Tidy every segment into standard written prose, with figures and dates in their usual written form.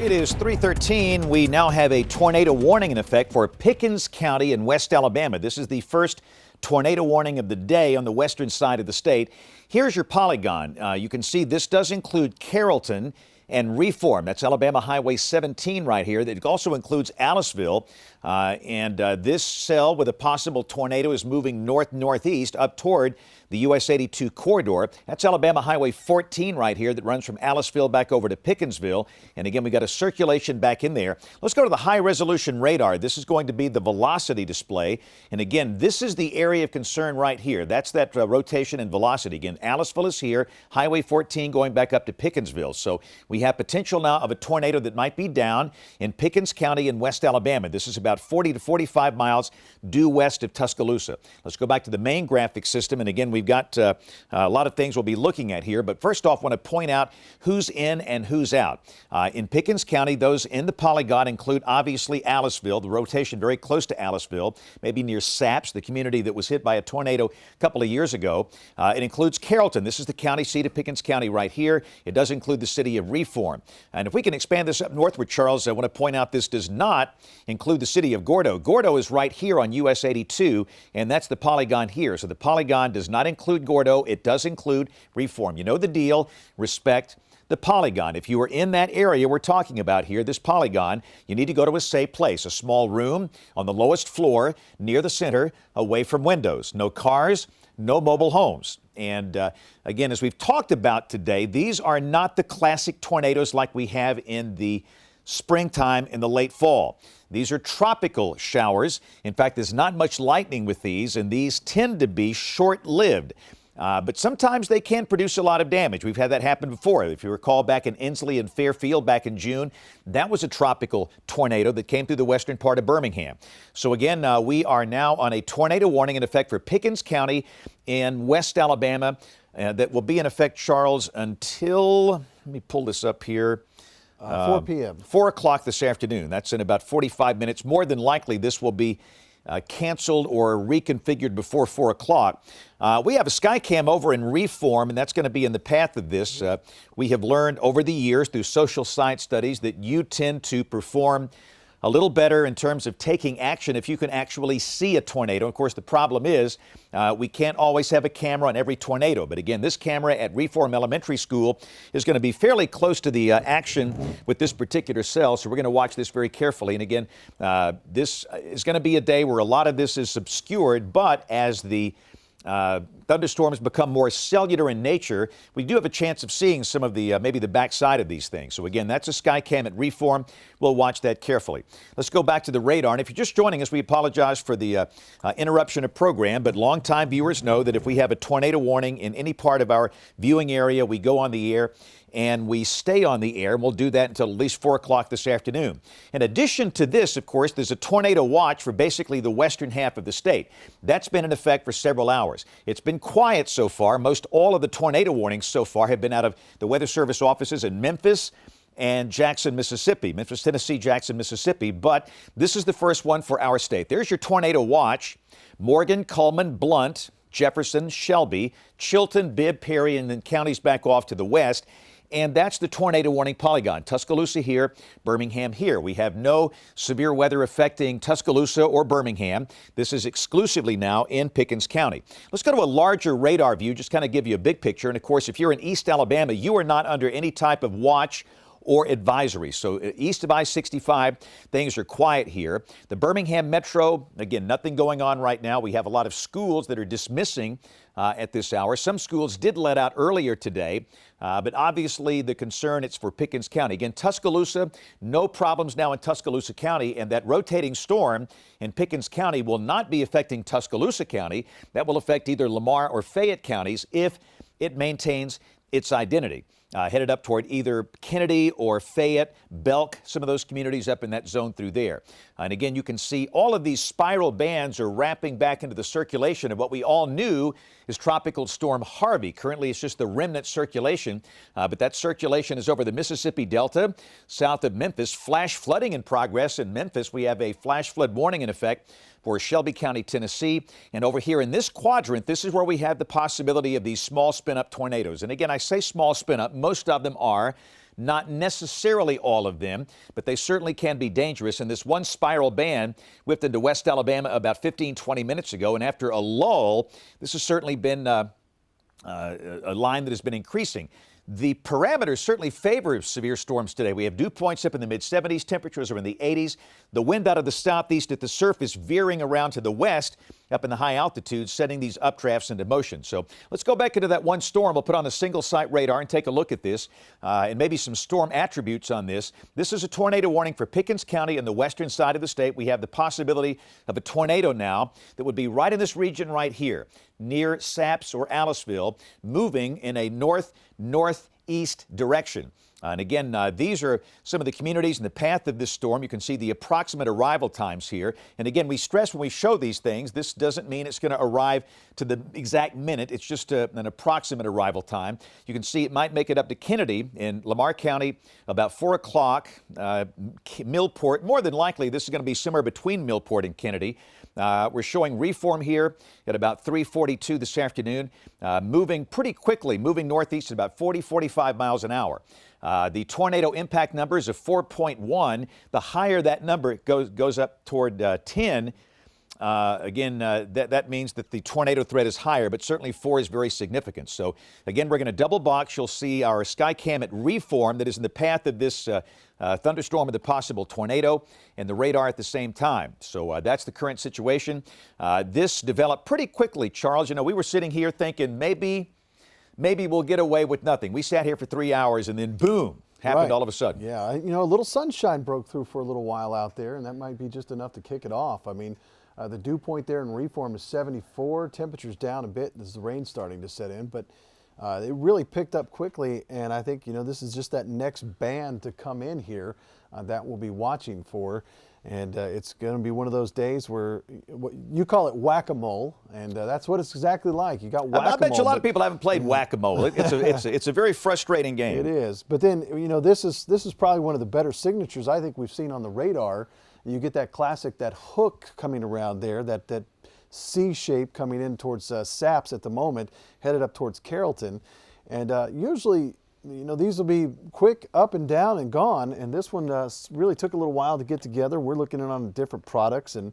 It is 3:13. We now have a tornado warning in effect for Pickens County in West Alabama. This is the first tornado warning of the day on the western side of the state. Here's your polygon. You can see this does include Carrollton and Reform. That's Alabama Highway 17 right here. It also includes Aliceville. This cell with a possible tornado is moving north-northeast up toward the US 82 corridor. That's Alabama Highway 14 right here that runs from Aliceville back over to Pickensville. And again, we got a circulation back in there. Let's go to the high-resolution radar. This is going to be the velocity display. And again, this is the area of concern right here. That's that rotation and velocity. Again, Aliceville is here, Highway 14 going back up to Pickensville. So we have potential now of a tornado that might be down in Pickens County in West Alabama. This is about 40 to 45 miles due west of Tuscaloosa. Let's go back to the main graphic system. And again, we've got a lot of things we'll be looking at here. But first off, I want to point out who's in and who's out. In Pickens County, those in the polygon include obviously Aliceville, the rotation very close to Aliceville, maybe near Saps, the community that was hit by a tornado a couple of years ago. It includes Carrollton. This is the county seat of Pickens County right here. It does include the city of Reform. And if we can expand this up northward, Charles, I want to point out this does not include the city of Gordo. Gordo is right here on US 82, and that's the polygon here. So the polygon does not include Gordo. It does include Reform. You know the deal. Respect the polygon. If you are in that area we're talking about here, this polygon, you need to go to a safe place, a small room on the lowest floor near the center, away from windows. No cars, no mobile homes. And again, as we've talked about today, these are not the classic tornadoes like we have in the springtime and the late fall. These are tropical showers. In fact, there's not much lightning with these, and these tend to be short-lived. But sometimes they can produce a lot of damage. We've had that happen before. If you recall back in Inslee and Fairfield back in June, that was a tropical tornado that came through the western part of Birmingham. So again, we are now on a tornado warning in effect for Pickens County in West Alabama. That will be in effect, Charles, until, let me pull this up here. 4 p.m. 4 o'clock this afternoon. That's in about 45 minutes. More than likely, this will be canceled or reconfigured before 4 o'clock. We have a Skycam over in Reform, and that's going to be in the path of this. We have learned over the years through social science studies that you tend to perform a little better in terms of taking action if you can actually see a tornado. Of course, the problem is we can't always have a camera on every tornado. But again, this camera at Reform Elementary School is going to be fairly close to the action with this particular cell. So we're going to watch this very carefully. And again, this is going to be a day where a lot of this is obscured. But as the thunderstorms become more cellular in nature, we do have a chance of seeing some of the maybe the backside of these things. So again, that's a Skycam at Reform. We'll watch that carefully. Let's go back to the radar. And if you're just joining us, we apologize for the interruption of program, but longtime viewers know that if we have a tornado warning in any part of our viewing area, we go on the air and we stay on the air, and we'll do that until at least 4 o'clock this afternoon. In addition to this, of course, there's a tornado watch for basically the western half of the state. That's been in effect for several hours. It's been quiet so far. Most all of the tornado warnings so far have been out of the Weather Service offices in Memphis and Jackson, Mississippi. Memphis, Tennessee, Jackson, Mississippi. But this is the first one for our state. There's your tornado watch. Morgan, Cullman, Blount, Jefferson, Shelby, Chilton, Bibb, Perry, and then counties back off to the west. And that's the tornado warning polygon. Tuscaloosa here, Birmingham here. We have no severe weather affecting Tuscaloosa or Birmingham. This is exclusively now in Pickens County. Let's go to a larger radar view, just kind of give you a big picture. And of course, if you're in East Alabama, you are not under any type of watch or advisory. So east of I-65, things are quiet here. The Birmingham Metro, again, nothing going on right now. We have a lot of schools that are dismissing at this hour. Some schools did let out earlier today, but obviously the concern, it's for Pickens County. Again, Tuscaloosa, no problems now in Tuscaloosa County, and that rotating storm in Pickens County will not be affecting Tuscaloosa County. That will affect either Lamar or Fayette counties if it maintains its identity. Headed up toward either Kennedy or Fayette, Belk, some of those communities up in that zone through there. And again, you can see all of these spiral bands are wrapping back into the circulation of what we all knew is Tropical Storm Harvey. Currently, it's just the remnant circulation, but that circulation is over the Mississippi Delta, south of Memphis. Flash flooding in progress in Memphis. We have a flash flood warning in effect for Shelby County, Tennessee. And over here in this quadrant, this is where we have the possibility of these small spin-up tornadoes. And again, I say small spin-up. Most of them are Not necessarily all of them, but they certainly can be dangerous. And this one spiral band whipped into West Alabama about 15, 20 minutes ago. And after a lull, this has certainly been a line that has been increasing. The parameters certainly favor severe storms today. We have dew points up in the mid-70s. Temperatures are in the 80s. The wind out of the southeast at the surface veering around to the west up in the high altitudes, setting these updrafts into motion. So let's go back into that one storm. We'll put on a single-site radar and take a look at this and maybe some storm attributes on this. This is a tornado warning for Pickens County and the western side of the state. We have the possibility of a tornado now that would be right in this region right here, near Saps or Aliceville, moving in a northeast direction. And again, these are some of the communities in the path of this storm. You can see the approximate arrival times here. And again, we stress when we show these things, this doesn't mean it's going to arrive to the exact minute. It's just an approximate arrival time. You can see it might make it up to Kennedy in Lamar County about 4 o'clock. Millport, more than likely, this is going to be somewhere between Millport and Kennedy. We're showing reform here at about 3:42 this afternoon, moving pretty quickly, moving northeast at about 40, 45 miles an hour. The tornado impact number is a 4.1. The higher that number goes up toward 10. That means that the tornado threat is higher, but certainly 4 is very significant. So again, we're going to double box. You'll see our Skycam at reform that is in the path of this thunderstorm or the possible tornado, and the radar at the same time. So that's the current situation. This developed pretty quickly, Charles. You know, we were sitting here thinking maybe we'll get away with nothing. We sat here for 3 hours and then boom, happened all of a sudden. Yeah, you know, a little sunshine broke through for a little while out there, and that might be just enough to kick it off. I mean, the dew point there in reform is 74. Temperatures down a bit as the rain's starting to set in, but it really picked up quickly, and I think, you know, this is just that next band to come in here that we'll be watching for. And it's going to be one of those days where you call it whack-a-mole, and that's what it's exactly like. You got whack-a-mole. I bet you a lot of people haven't played whack-a-mole. It's a very frustrating game. It is. But then, you know, this is probably one of the better signatures I think we've seen on the radar. You get that classic, that hook coming around there, that C shape coming in towards Saps at the moment, headed up towards Carrollton. And usually, you know, these will be quick up and down and gone, and this one really took a little while to get together. We're looking at on different products, and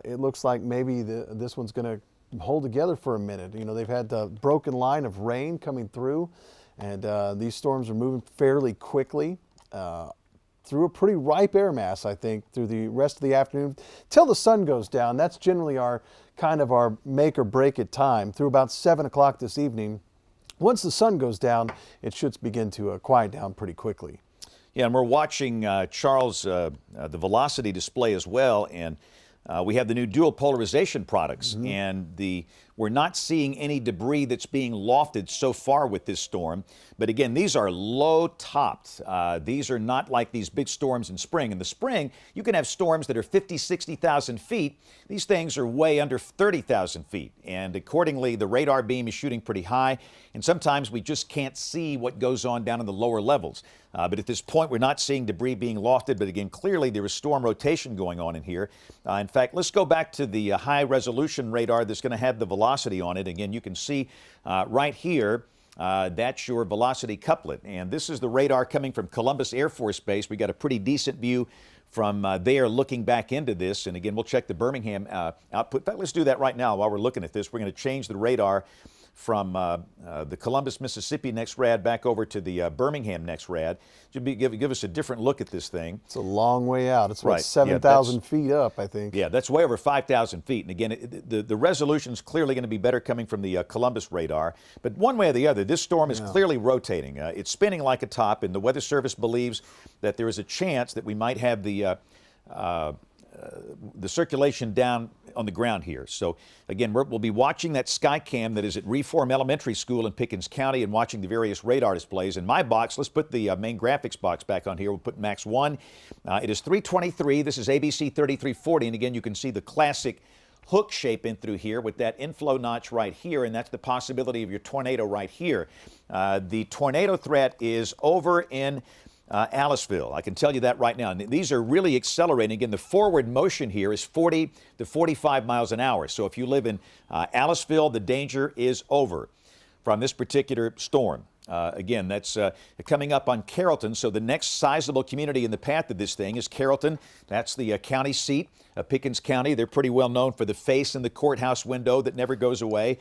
it looks like maybe this one's going to hold together for a minute. You know, they've had the broken line of rain coming through, and these storms are moving fairly quickly through a pretty ripe air mass, I think, through the rest of the afternoon till the sun goes down. That's generally our kind of our make or break it time through about 7 o'clock this evening. Once the sun goes down, it should begin to quiet down pretty quickly. Yeah, and we're watching, Charles, the velocity display as well, and we have the new dual polarization products, and we're not seeing any debris that's being lofted so far with this storm. But again, these are low topped. These are not like these big storms in spring. In the spring, you can have storms that are 50, 60,000 feet. These things are way under 30,000 feet. And accordingly, the radar beam is shooting pretty high. And sometimes we just can't see what goes on down in the lower levels. But at this point, we're not seeing debris being lofted. But again, clearly there is storm rotation going on in here. In fact, let's go back to the high resolution radar that's going to have the velocity on it. Again, you can see right here, that's your velocity couplet. And this is the radar coming from Columbus Air Force Base. We got a pretty decent view from there looking back into this. And again, we'll check the Birmingham output. In fact, let's do that right now while we're looking at this. We're going to change the radar from the Columbus, Mississippi next rad back over to the Birmingham next rad. Give us a different look at this thing. It's a long way out. It's right. 7,000 feet up, I think. Yeah, that's way over 5,000 feet. And again, the resolution is clearly going to be better coming from the Columbus radar. But one way or the other, this storm is clearly rotating. It's spinning like a top, and the Weather Service believes that there is a chance that we might have the circulation down on the ground here. So again, we'll be watching that Skycam that is at Reform Elementary School in Pickens County and watching the various radar displays. In my box, let's put the main graphics box back on here. We'll put Max 1. It is 323. This is ABC 3340. And again, you can see the classic hook shape in through here with that inflow notch right here, and that's the possibility of your tornado right here. The tornado threat is over in Aliceville. I can tell you that right now. And these are really accelerating. Again, the forward motion here is 40 to 45 miles an hour. So if you live in Aliceville, the danger is over from this particular storm. Again, that's coming up on Carrollton. So the next sizable community in the path of this thing is Carrollton. That's the county seat of Pickens County. They're pretty well known for the face in the courthouse window that never goes away.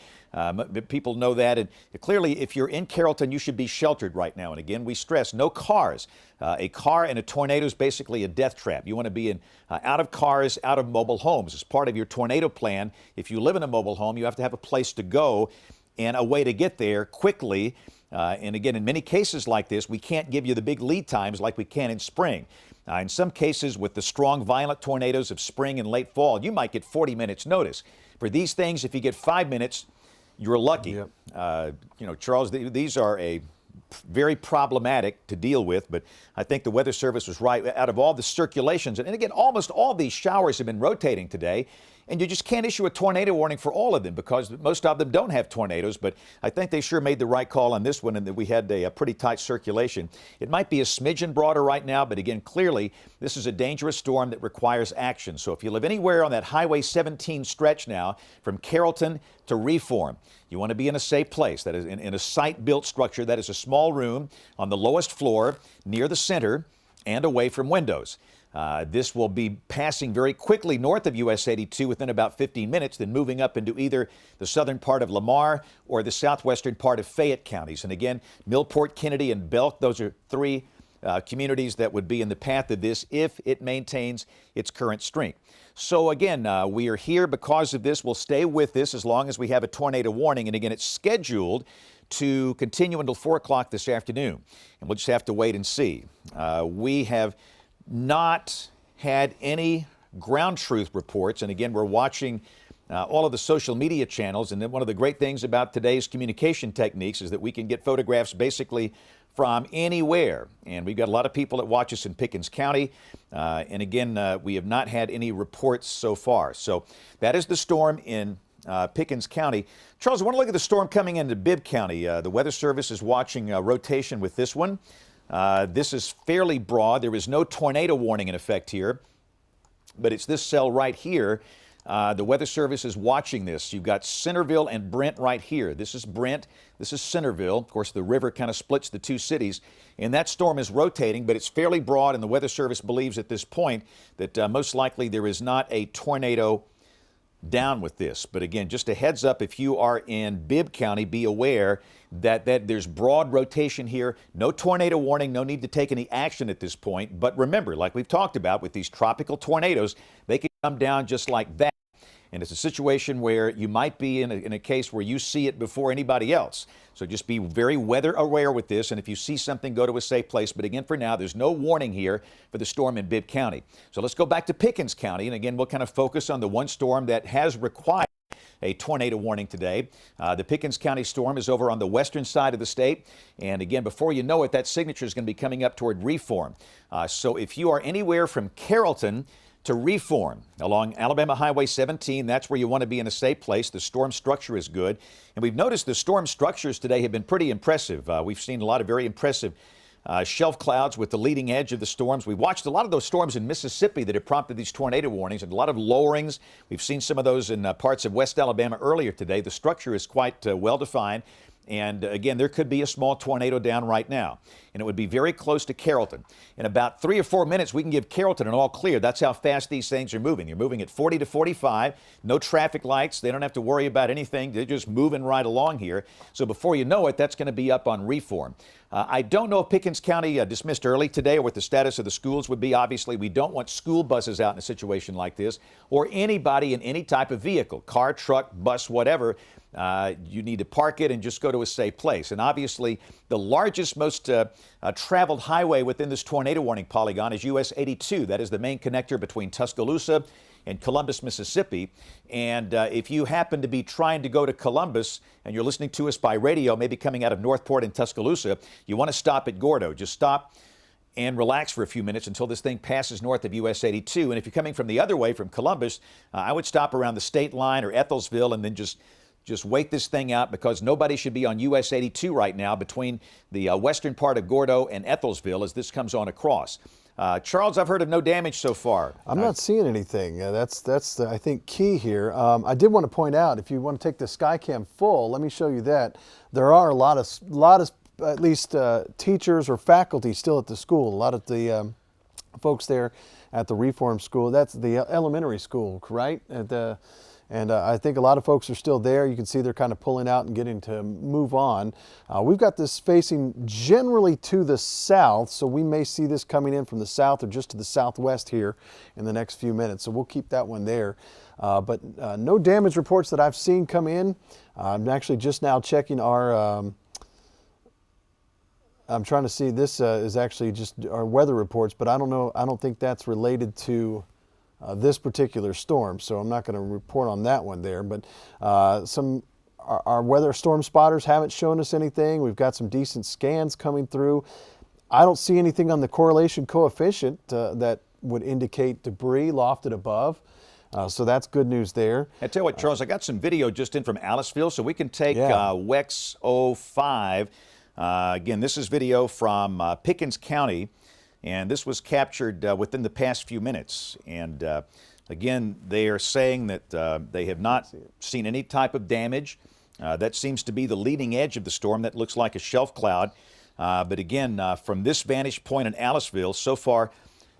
People know that. And clearly, if you're in Carrollton, you should be sheltered right now. And again, we stress no cars. A car in a tornado is basically a death trap. You want to be out of cars, out of mobile homes. As part of your tornado plan, if you live in a mobile home, you have to have a place to go and a way to get there quickly. And again, in many cases like this, we can't give you the big lead times like we can in spring. In some cases, with the strong, violent tornadoes of spring and late fall, you might get 40 minutes notice. For these things, if you get 5 minutes, you're lucky. Yep. Charles, these are very problematic to deal with, but I think the Weather Service was right. Out of all the circulations, and again, almost all these showers have been rotating today, and you just can't issue a tornado warning for all of them because most of them don't have tornadoes, but I think they sure made the right call on this one and that we had a pretty tight circulation. It might be a smidgen broader right now, but again, clearly, this is a dangerous storm that requires action. So if you live anywhere on that Highway 17 stretch now, from Carrollton to Reform, you want to be in a safe place. That is in a site-built structure. That is a small room on the lowest floor near the center and away from windows. This will be passing very quickly north of US 82 within about 15 minutes, then moving up into either the southern part of Lamar or the southwestern part of Fayette counties. And again, Millport, Kennedy, and Belk, those are three communities that would be in the path of this if it maintains its current strength. So again, we are here because of this. We'll stay with this as long as we have a tornado warning. And again, it's scheduled to continue until 4 o'clock this afternoon. And we'll just have to wait and see. We have not had any ground truth reports. And again, we're watching all of the social media channels. And then one of the great things about today's communication techniques is that we can get photographs basically from anywhere. And we've got a lot of people that watch us in Pickens County. And again, we have not had any reports so far. So that is the storm in Pickens County. Charles, I want to look at the storm coming into Bibb County. The Weather Service is watching rotation with this one. This is fairly broad. There is no tornado warning in effect here, but it's this cell right here. The Weather Service is watching this. You've got Centerville and Brent right here. This is Brent. This is Centerville. Of course, the river kind of splits the two cities, and that storm is rotating, but it's fairly broad, and the Weather Service believes at this point that most likely there is not a tornado down with this. But again, just a heads up, if you are in Bibb County, be aware that there's broad rotation here. No tornado warning, no need to take any action at this point. But remember, like we've talked about with these tropical tornadoes, they can come down just like that. And it's a situation where you might be in a case where you see it before anybody else. So just be very weather aware with this. And if you see something, go to a safe place. But again, for now, there's no warning here for the storm in Bibb County. So let's go back to Pickens County. And again, we'll kind of focus on the one storm that has required a tornado warning today. The Pickens County storm is over on the western side of the state. And again, before you know it, that signature is going to be coming up toward Reform. So if you are anywhere from Carrollton to Reform along Alabama Highway 17, that's where you want to be in a safe place. The storm structure is good. And we've noticed the storm structures today have been pretty impressive. We've seen a lot of very impressive shelf clouds with the leading edge of the storms. We watched a lot of those storms in Mississippi that have prompted these tornado warnings, and a lot of lowerings. We've seen some of those in parts of West Alabama earlier today. The structure is quite well defined. And again, there could be a small tornado down right now, and it would be very close to Carrollton. In about 3 or 4 minutes, we can give Carrollton an all clear. That's how fast these things are moving. They're moving at 40 to 45, no traffic lights. They don't have to worry about anything. They're just moving right along here. So before you know it, that's going to be up on Reform. I don't know if Pickens County dismissed early today or what the status of the schools would be. Obviously, we don't want school buses out in a situation like this, or anybody in any type of vehicle, car, truck, bus, whatever. You need to park it and just go to a safe place. And obviously, the largest, most traveled highway within this tornado warning polygon is US 82. That is the main connector between Tuscaloosa and Columbus, Mississippi. And if you happen to be trying to go to Columbus and you're listening to us by radio, maybe coming out of Northport and Tuscaloosa, you want to stop at Gordo. Just stop and relax for a few minutes until this thing passes north of US 82. And if you're coming from the other way, from Columbus, I would stop around the state line or Ethelsville and then just wait this thing out, because nobody should be on US 82 right now between the western part of Gordo and Ethelsville as this comes on across. Charles, I've heard of no damage so far. I'm not seeing anything. That's the, I think, key here. I did want to point out, if you want to take the Skycam full, let me show you that. There are a lot of at least teachers or faculty still at the school. A lot of the folks there at the Reform School, that's the elementary school, right? And I think a lot of folks are still there. You can see they're kind of pulling out and getting to move on. We've got this facing generally to the south, so we may see this coming in from the south or just to the southwest here in the next few minutes. So we'll keep that one there. But no damage reports that I've seen come in. I'm actually just now checking our, I'm trying to see, this is actually just our weather reports, but I don't know, I don't think that's related to this particular storm, so I'm not going to report on that one there. But our weather storm spotters haven't shown us anything. We've got some decent scans coming through. I don't see anything on the correlation coefficient that would indicate debris lofted above. So that's good news there. I tell you what, Charles, I got some video just in from Aliceville, so we can take WEX 05. Again, this is video from Pickens County. And this was captured within the past few minutes. And again, they are saying that they have not seen any type of damage. That seems to be the leading edge of the storm. That looks like a shelf cloud. But again, from this vantage point in Aliceville, so far,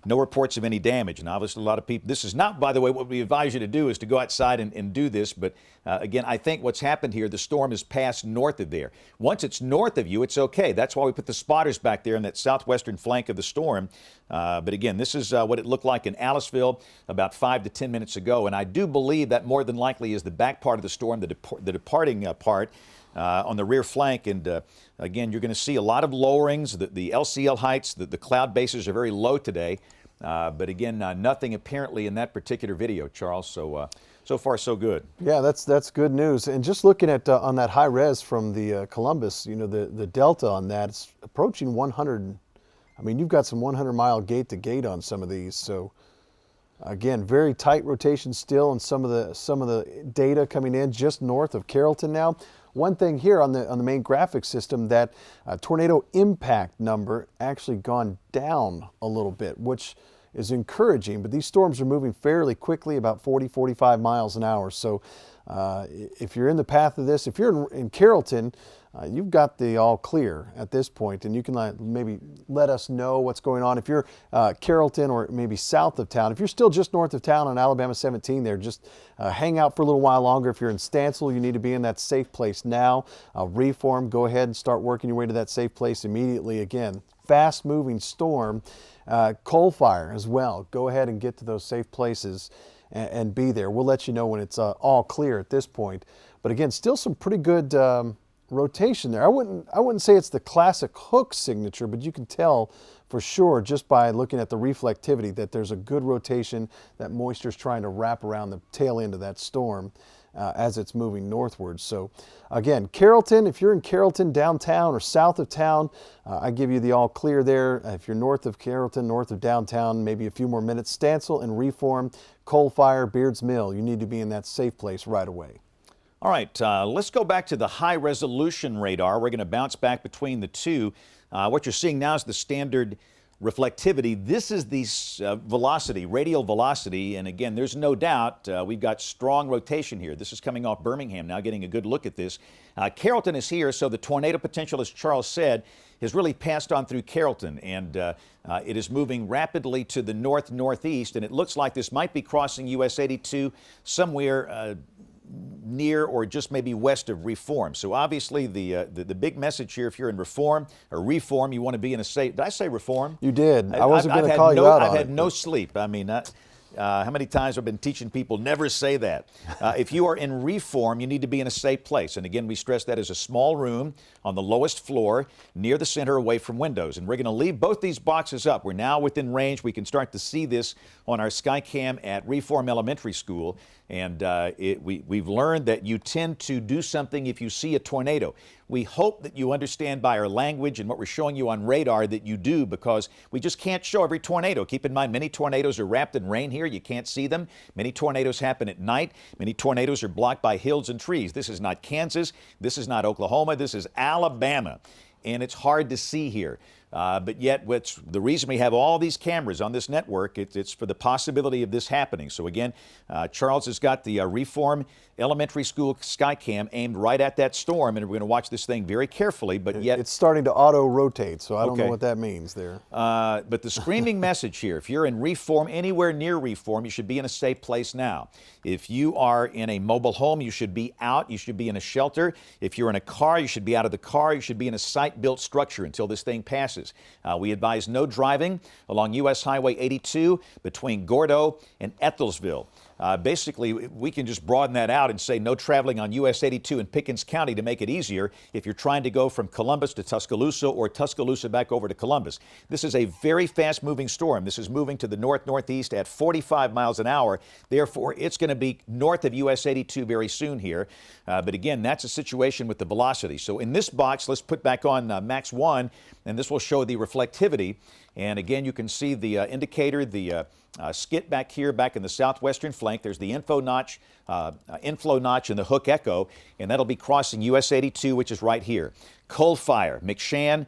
no reports of any damage. And obviously a lot of people, this is not, by the way, what we advise you to do is to go outside and do this. But again, I think what's happened here, the storm has passed north of there. Once it's north of you, it's okay. That's why we put the spotters back there in that southwestern flank of the storm. But again, this is what it looked like in Aliceville about 5 to 10 minutes ago. And I do believe that more than likely is the back part of the storm, the departing part. On the rear flank, and again, you're going to see a lot of lowerings. The LCL heights, the cloud bases are very low today, but again, nothing apparently in that particular video, Charles. So far, so good. Yeah, that's good news. And just looking at on that high res from the Columbus, you know, the delta on that, it's approaching 100. I mean, you've got some 100-mile gate to gate on some of these. So again, very tight rotation still, and some of the data coming in just north of Carrollton now. One thing here on the main graphic system, that tornado impact number actually gone down a little bit, which is encouraging, but these storms are moving fairly quickly, about 40, 45 miles an hour. So if you're in the path of this, if you're in Carrollton, you've got the all clear at this point, and you can maybe let us know what's going on. If you're Carrollton or maybe south of town, if you're still just north of town on Alabama 17 there, just hang out for a little while longer. If you're in Stansel, you need to be in that safe place now. Reform, go ahead and start working your way to that safe place immediately. Again, fast moving storm. Coal fire as well. Go ahead and get to those safe places and be there. We'll let you know when it's all clear at this point. But again, still some pretty good rotation there. I wouldn't say it's the classic hook signature, but you can tell for sure just by looking at the reflectivity that there's a good rotation, that moisture's trying to wrap around the tail end of that storm as it's moving northward. So again, Carrollton, if you're in Carrollton downtown or south of town, I give you the all clear there. If you're north of Carrollton, north of downtown, maybe a few more minutes. Stansel and Reform, Coal Fire, Beards Mill, you need to be in that safe place right away. All right, let's go back to the high resolution radar. We're going to bounce back between the two. What you're seeing now is the standard reflectivity. This is the velocity, radial velocity, and again, there's no doubt we've got strong rotation here. This is coming off Birmingham now, getting a good look at this. Carrollton is here, so the tornado potential, as Charles said, has really passed on through Carrollton, and it is moving rapidly to the north-northeast, and it looks like this might be crossing US 82 somewhere near or just maybe west of Reform. So obviously the big message here, if you're in Reform or Reform, you want to be in a safe. Did I say Reform? You did. I wasn't going to call you out on it. I've had no sleep. I mean, how many times I've been teaching people never say that. If you are in Reform, you need to be in a safe place. And again, we stress that as a small room on the lowest floor near the center away from windows. And we're going to leave both these boxes up. We're now within range. We can start to see this on our Skycam at Reform Elementary School. And we've learned that you tend to do something if you see a tornado. We hope that you understand by our language and what we're showing you on radar that you do, because we just can't show every tornado. Keep in mind, many tornadoes are wrapped in rain here. You can't see them. Many tornadoes happen at night. Many tornadoes are blocked by hills and trees. This is not Kansas. This is not Oklahoma. This is Alabama. And it's hard to see here. But yet, the reason we have all these cameras on this network, it's for the possibility of this happening. So again, Charles has got the Reform Elementary School Skycam aimed right at that storm, and we're going to watch this thing very carefully. But yet, it's starting to auto-rotate, so I don't know what that means there. But the screaming message here, if you're in Reform, anywhere near Reform, you should be in a safe place now. If you are in a mobile home, you should be out. You should be in a shelter. If you're in a car, you should be out of the car. You should be in a site-built structure until this thing passes. We advise no driving along U.S. Highway 82 between Gordo and Ethelsville. Basically, we can just broaden that out and say no traveling on US 82 in Pickens County to make it easier if you're trying to go from Columbus to Tuscaloosa or Tuscaloosa back over to Columbus. This is a very fast-moving storm. This is moving to the north-northeast at 45 miles an hour. Therefore, it's going to be north of US 82 very soon here. But again, that's a situation with the velocity. So in this box, let's put back on Max 1, and this will show the reflectivity. And again, you can see the indicator, the skit back here, back in the southwestern flank. There's the inflow notch and the hook echo, and that'll be crossing US 82, which is right here. Coal Fire, McShann,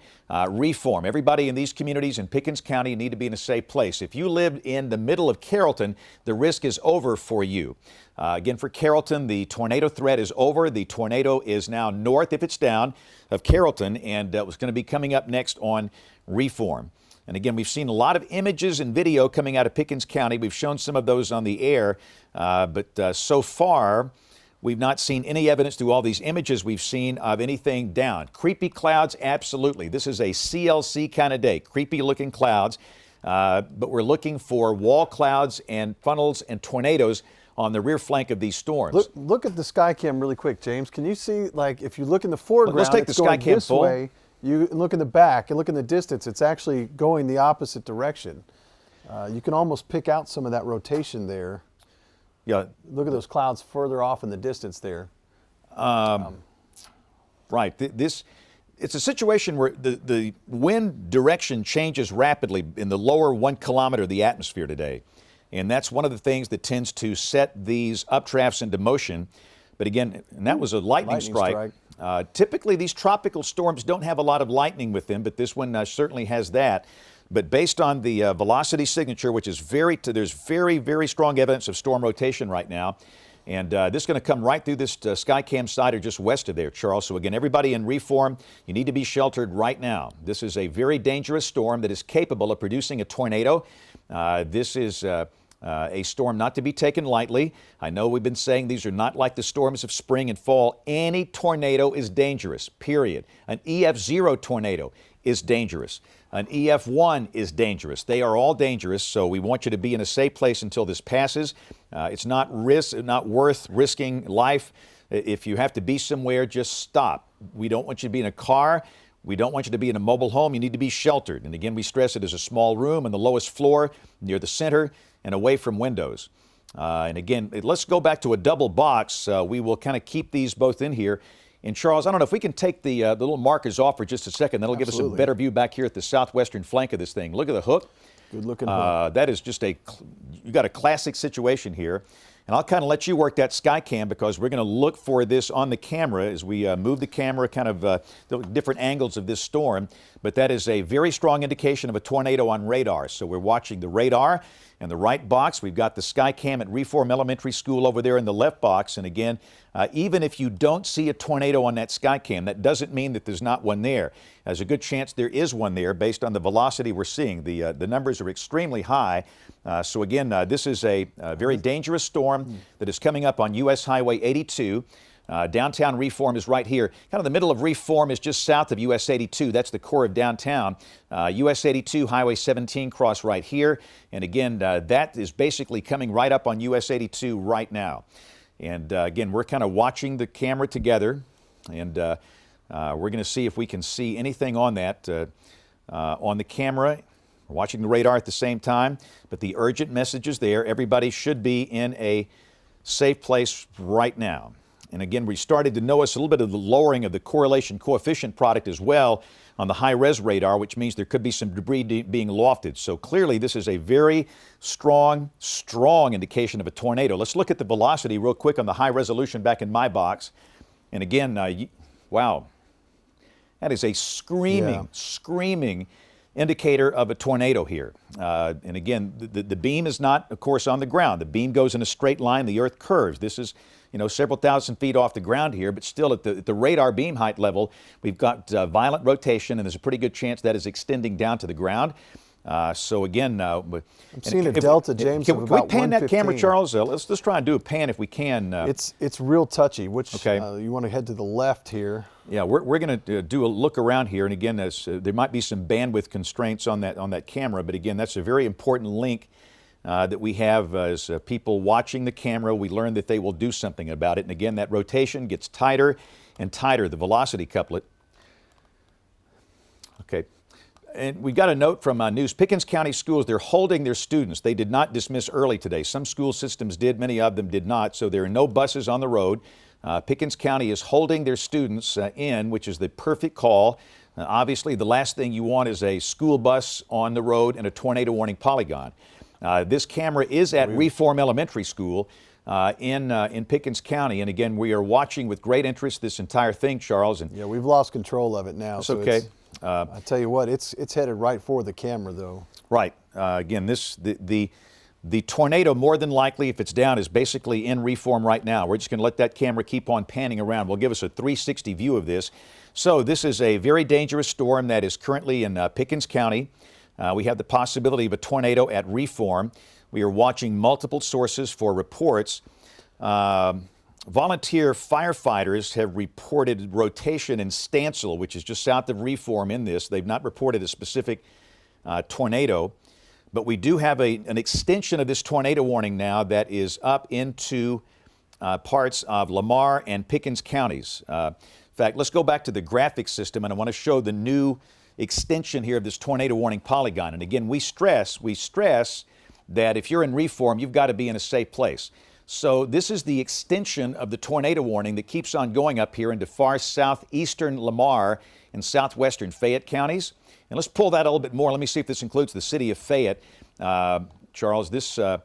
Reform. Everybody in these communities in Pickens County need to be in a safe place. If you live in the middle of Carrollton, the risk is over for you. Again, for Carrollton, the tornado threat is over. The tornado is now north, if it's down, of Carrollton, and it was going to be coming up next on Reform. And again, we've seen a lot of images and video coming out of Pickens County. We've shown some of those on the air, but so far, we've not seen any evidence through all these images we've seen of anything down. Creepy clouds, absolutely. This is a CLC kind of day, creepy-looking clouds, but we're looking for wall clouds and funnels and tornadoes on the rear flank of these storms. Look at the Skycam really quick, James. Can you see, like, if you look in the foreground, let's take the Skycam full. Way. You look in the back and look in the distance, it's actually going the opposite direction. You can almost pick out some of that rotation there. Yeah. Look at those clouds further off in the distance there. Right. It's a situation where the wind direction changes rapidly in the lower 1 kilometer of the atmosphere today. And that's one of the things that tends to set these updrafts into motion. But again, and that was a lightning strike. Typically, these tropical storms don't have a lot of lightning with them, but this one certainly has that. But based on the velocity signature, which is there's very, very strong evidence of storm rotation right now. And this is going to come right through this Skycam side or just west of there, Charles. So again, everybody in Reform, you need to be sheltered right now. This is a very dangerous storm that is capable of producing a tornado. This is a storm not to be taken lightly. I know we've been saying these are not like the storms of spring and fall. Any tornado is dangerous, period. An EF0 tornado is dangerous. An EF1 is dangerous. They are all dangerous, so we want you to be in a safe place until this passes. It's not worth risking life. If you have to be somewhere, just stop. We don't want you to be in a car. We don't want you to be in a mobile home. You need to be sheltered. And again, we stress it as a small room on the lowest floor, near the center, and away from windows. And again, let's go back to a double box. We will kind of keep these both in here. And Charles, I don't know if we can take the little markers off for just a second. That'll give us a better view back here at the southwestern flank of this thing. Look at the hook. Good looking hook. That is just you got a classic situation here. And I'll kind of let you work that Skycam because we're going to look for this on the camera as we move the camera, kind of the different angles of this storm. But that is a very strong indication of a tornado on radar. So we're watching the radar in the right box. We've got the Skycam at Reform Elementary School over there in the left box. And again, even if you don't see a tornado on that Skycam, that doesn't mean that there's not one there. There's a good chance there is one there based on the velocity we're seeing. The numbers are extremely high. So again, this is a very dangerous storm that is coming up on U.S. Highway 82. Downtown Reform is right here. Kind of the middle of Reform is just south of US 82. That's the core of downtown. US 82, Highway 17 cross right here. And again, that is basically coming right up on US 82 right now. And again, we're kind of watching the camera together. And we're going to see if we can see anything on that on the camera. We're watching the radar at the same time. But the urgent message is there. Everybody should be in a safe place right now. And again, we started to notice a little bit of the lowering of the correlation coefficient product as well on the high-res radar, which means there could be some debris being lofted. So clearly, this is a very strong indication of a tornado. Let's look at the velocity real quick on the high resolution back in my box. And again, wow, that is a screaming indicator of a tornado here. And again, the beam is not, of course, on the ground. The beam goes in a straight line. The earth curves. This is, several thousand feet off the ground here, but still at the radar beam height level, we've got violent rotation, and there's a pretty good chance that is extending down to the ground. So again, I'm seeing a delta, James. Can we pan that camera, Charles? Let's try and do a pan if we can. It's real touchy. Which okay. You want to head to the left here? Yeah, we're going to do a look around here, and again, there might be some bandwidth constraints on that camera, but again, that's a very important link that we have as people watching the camera. We learn that they will do something about it, and again, that rotation gets tighter and tighter. The velocity couplet. Okay. And we got a note from news. Pickens County schools, they're holding their students. They did not dismiss early today. Some school systems did, many of them did not, so there are no buses on the road. Pickens County is holding their students in, which is the perfect call. Obviously, the last thing you want is a school bus on the road in a tornado warning polygon. This camera is at Reform Elementary School in Pickens County, and again, we are watching with great interest this entire thing, Charles. And yeah, we've lost control of it now. It's okay. I tell you what, it's headed right for the camera, though. Right. Again, the tornado, more than likely, if it's down, is basically in Reform right now. We're just going to let that camera keep on panning around. We'll give us a 360 view of this. So this is a very dangerous storm that is currently in Pickens County. We have the possibility of a tornado at Reform. We are watching multiple sources for reports. Volunteer firefighters have reported rotation in Stansel, which is just south of Reform in this. They've not reported a specific tornado, but we do have an extension of this tornado warning now that is up into parts of Lamar and Pickens counties. In fact, let's go back to the graphic system, and I want to show the new extension here of this tornado warning polygon. And again, we stress that if you're in Reform, you've got to be in a safe place. So this is the extension of the tornado warning that keeps on going up here into far southeastern Lamar and southwestern Fayette counties. And let's pull that a little bit more. Let me see if this includes the city of Fayette. Charles, all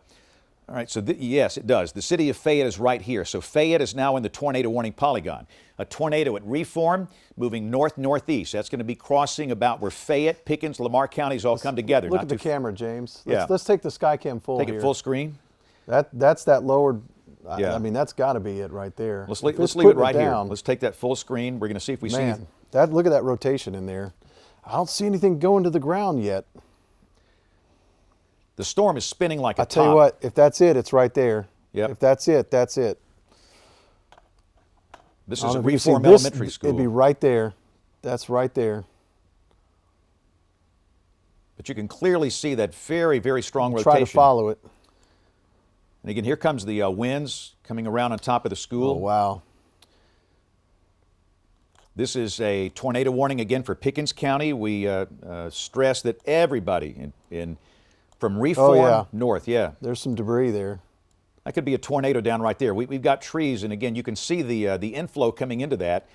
right, so yes, it does. The city of Fayette is right here. So Fayette is now in the tornado warning polygon. A tornado at Reform moving north-northeast. That's going to be crossing about where Fayette, Pickens, Lamar counties all come together. Look at the camera, James. Yeah. Let's take the Skycam full Take here. it full screen. That's that lowered. Yeah. I mean, that's got to be it right there. Let's leave it right here. Let's take that full screen. We're going to see if we see. Look at that rotation in there. I don't see anything going to the ground yet. The storm is spinning like a top. I tell you what, if that's it, it's right there. Yep. If that's it, that's it. This is a Reform Elementary School. It'd be right there. That's right there. But you can clearly see that very, very strong rotation. Try to follow it. And again, here comes the winds coming around on top of the school. Oh, wow. This is a tornado warning again for Pickens County. We stress that everybody from Reform north, There's some debris there. That could be a tornado down right there. We've got trees, and again, you can see the inflow coming into that.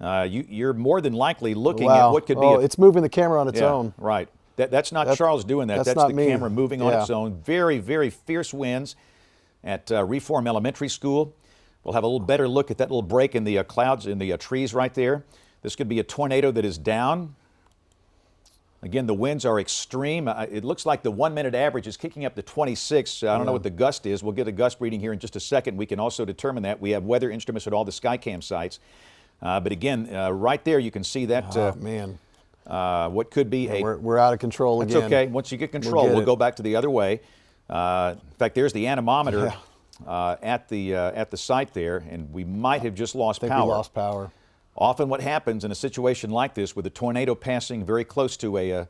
You're more than likely looking at what could be. It's moving the camera on its own. Right. That's not Charles doing that. That's the camera moving on its own. Very, very fierce winds at Reform Elementary School. We'll have a little better look at that little break in the clouds in the trees right there. This could be a tornado that is down. Again, the winds are extreme. It looks like the 1 minute average is kicking up to 26. I don't know what the gust is. We'll get a gust reading here in just a second. We can also determine that. We have weather instruments at all the Skycam sites. But again, right there you can see that. What could be we're out of control again. That's okay. Once you get control, we'll go back to the other way. In fact, there's the anemometer at the site there, and we might have just lost power. We lost power. Often what happens in a situation like this with a tornado passing very close to a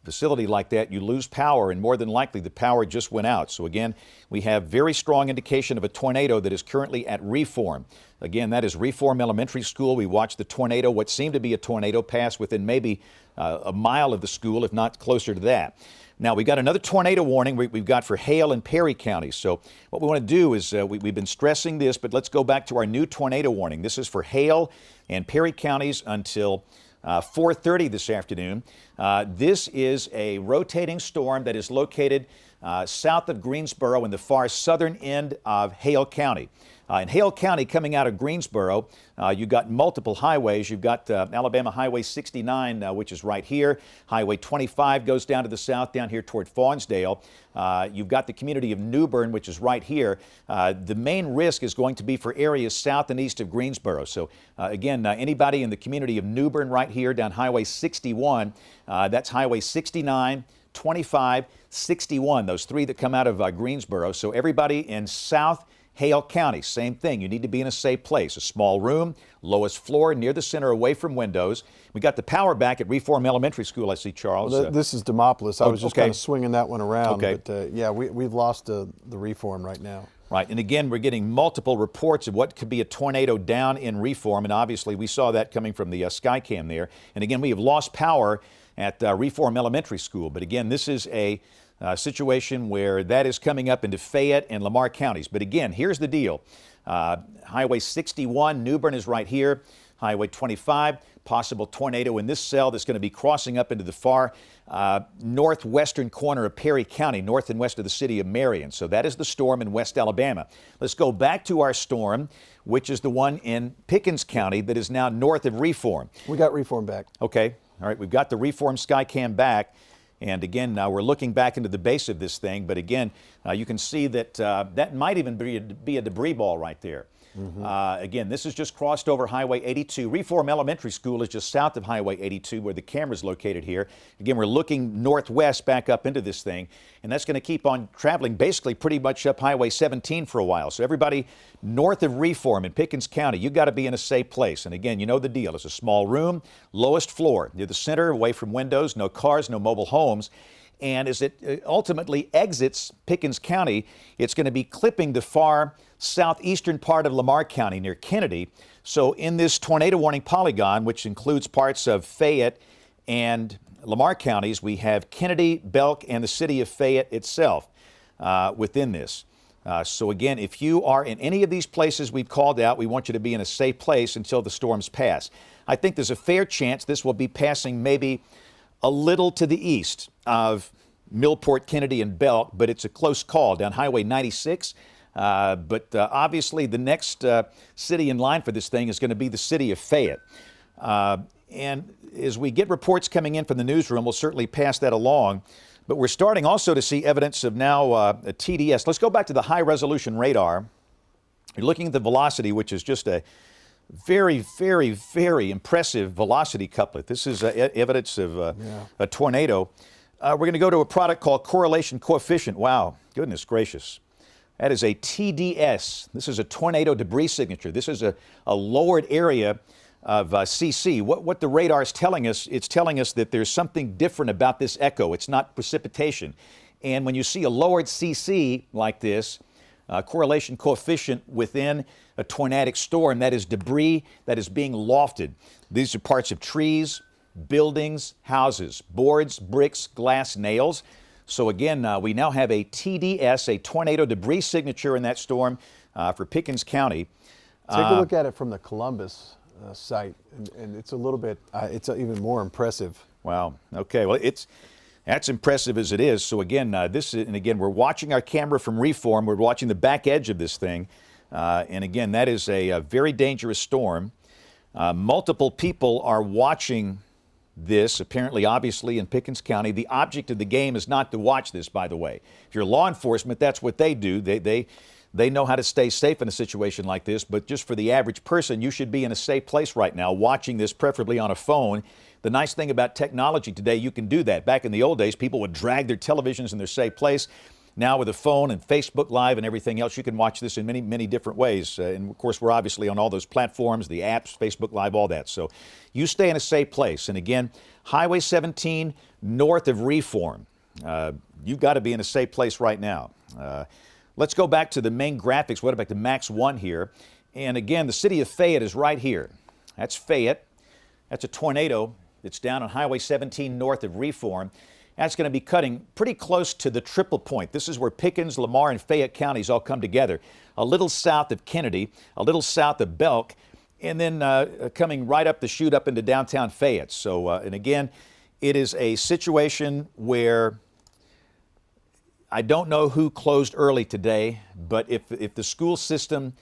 facility like that, you lose power, and more than likely the power just went out. So again, we have very strong indication of a tornado that is currently at Reform. Again, that is Reform Elementary School. We watched the tornado, what seemed to be a tornado, pass within maybe a mile of the school, if not closer to that. Now, we've got another tornado warning we've got for Hale and Perry counties. So what we want to do is we've been stressing this, but let's go back to our new tornado warning. This is for Hale and Perry counties until 4:30 this afternoon. This is a rotating storm that is located south of Greensboro in the far southern end of Hale County. In Hale County, coming out of Greensboro, you've got multiple highways. You've got Alabama Highway 69, which is right here. Highway 25 goes down to the south, down here toward Fawnsdale. You've got the community of New Bern, which is right here. The main risk is going to be for areas south and east of Greensboro. So again, anybody in the community of New Bern right here down Highway 61, that's Highway 69, 25, 61, those three that come out of Greensboro. So everybody in South Hale County, same thing. You need to be in a safe place. A small room, lowest floor, near the center, away from windows. We got the power back at Reform Elementary School, I see, Charles. Well, this is Demopolis. I was just okay. kind of swinging that one around. Okay. But yeah, we've lost the Reform right now. Right, and again, we're getting multiple reports of what could be a tornado down in Reform, and obviously we saw that coming from the Skycam there. And again, we have lost power at Reform Elementary School. But again, this is a situation where that is coming up into Fayette and Lamar counties. But again, here's the deal. Highway 61, New Bern is right here. Highway 25, possible tornado in this cell that's going to be crossing up into the far northwestern corner of Perry County, north and west of the city of Marion. So that is the storm in West Alabama. Let's go back to our storm, which is the one in Pickens County that is now north of Reform. We got Reform back. Okay. All right. We've got the Reform Skycam back. And again, now we're looking back into the base of this thing. But again, you can see that that might even be a debris ball right there. Again, this is just crossed over Highway 82. Reform Elementary School is just south of Highway 82 where the camera is located here. Again, we're looking northwest back up into this thing, and that's going to keep on traveling basically pretty much up Highway 17 for a while. So everybody north of Reform in Pickens County, you've got to be in a safe place. And again, you know the deal. It's a small room, lowest floor, near the center, away from windows, no cars, no mobile homes. And as it ultimately exits Pickens County, it's going to be clipping the far southeastern part of Lamar County near Kennedy. So in this tornado warning polygon, which includes parts of Fayette and Lamar counties, we have Kennedy, Belk, and the city of Fayette itself within this. So again, if you are in any of these places we've called out, we want you to be in a safe place until the storms pass. I think there's a fair chance this will be passing maybe a little to the east of Millport, Kennedy, and Belk, but it's a close call down Highway 96. But obviously the next city in line for this thing is going to be the city of Fayette. And as we get reports coming in from the newsroom, we'll certainly pass that along. But we're starting also to see evidence of now a TDS. Let's go back to the high-resolution radar. You're looking at the velocity, which is just a very, very, very impressive velocity couplet. This is evidence of a tornado. We're going to go to a product called correlation coefficient. Wow, goodness gracious. That is a TDS. This is a tornado debris signature. This is a lowered area of CC. What the radar is telling us, it's telling us that there's something different about this echo. It's not precipitation. And when you see a lowered CC like this, correlation coefficient within a tornadic storm, that is debris that is being lofted. These are parts of trees, buildings, houses, boards, bricks, glass, nails. So again, we now have a TDS, a tornado debris signature in that storm for Pickens County. Take a look at it from the Columbus site, and it's a little bit, it's even more impressive. Wow. Okay. Well, that's impressive as it is. So again, and again, we're watching our camera from Reform. We're watching the back edge of this thing. And again, that is a very dangerous storm. Multiple people are watching this, apparently, obviously, in Pickens County. The object of the game is not to watch this, by the way. If you're law enforcement, that's what they do. They know how to stay safe in a situation like this. But just for the average person, you should be in a safe place right now, watching this, preferably on a phone. The nice thing about technology today, you can do that. Back in the old days, people would drag their televisions in their safe place. Now with a phone and Facebook Live and everything else, you can watch this in many, many different ways. And of course, we're obviously on all those platforms, the apps, Facebook Live, all that. So you stay in a safe place. And again, Highway 17 north of Reform. You've got to be in a safe place right now. Let's go back to the main graphics. What about the Max 1 here? And again, the city of Fayette is right here. That's Fayette. That's a tornado. It's down on Highway 17 north of Reform. That's going to be cutting pretty close to the triple point. This is where Pickens, Lamar, and Fayette counties all come together. A little south of Kennedy, a little south of Belk, and then coming right up the chute up into downtown Fayette. So, and again, it is a situation where I don't know who closed early today, but if the school system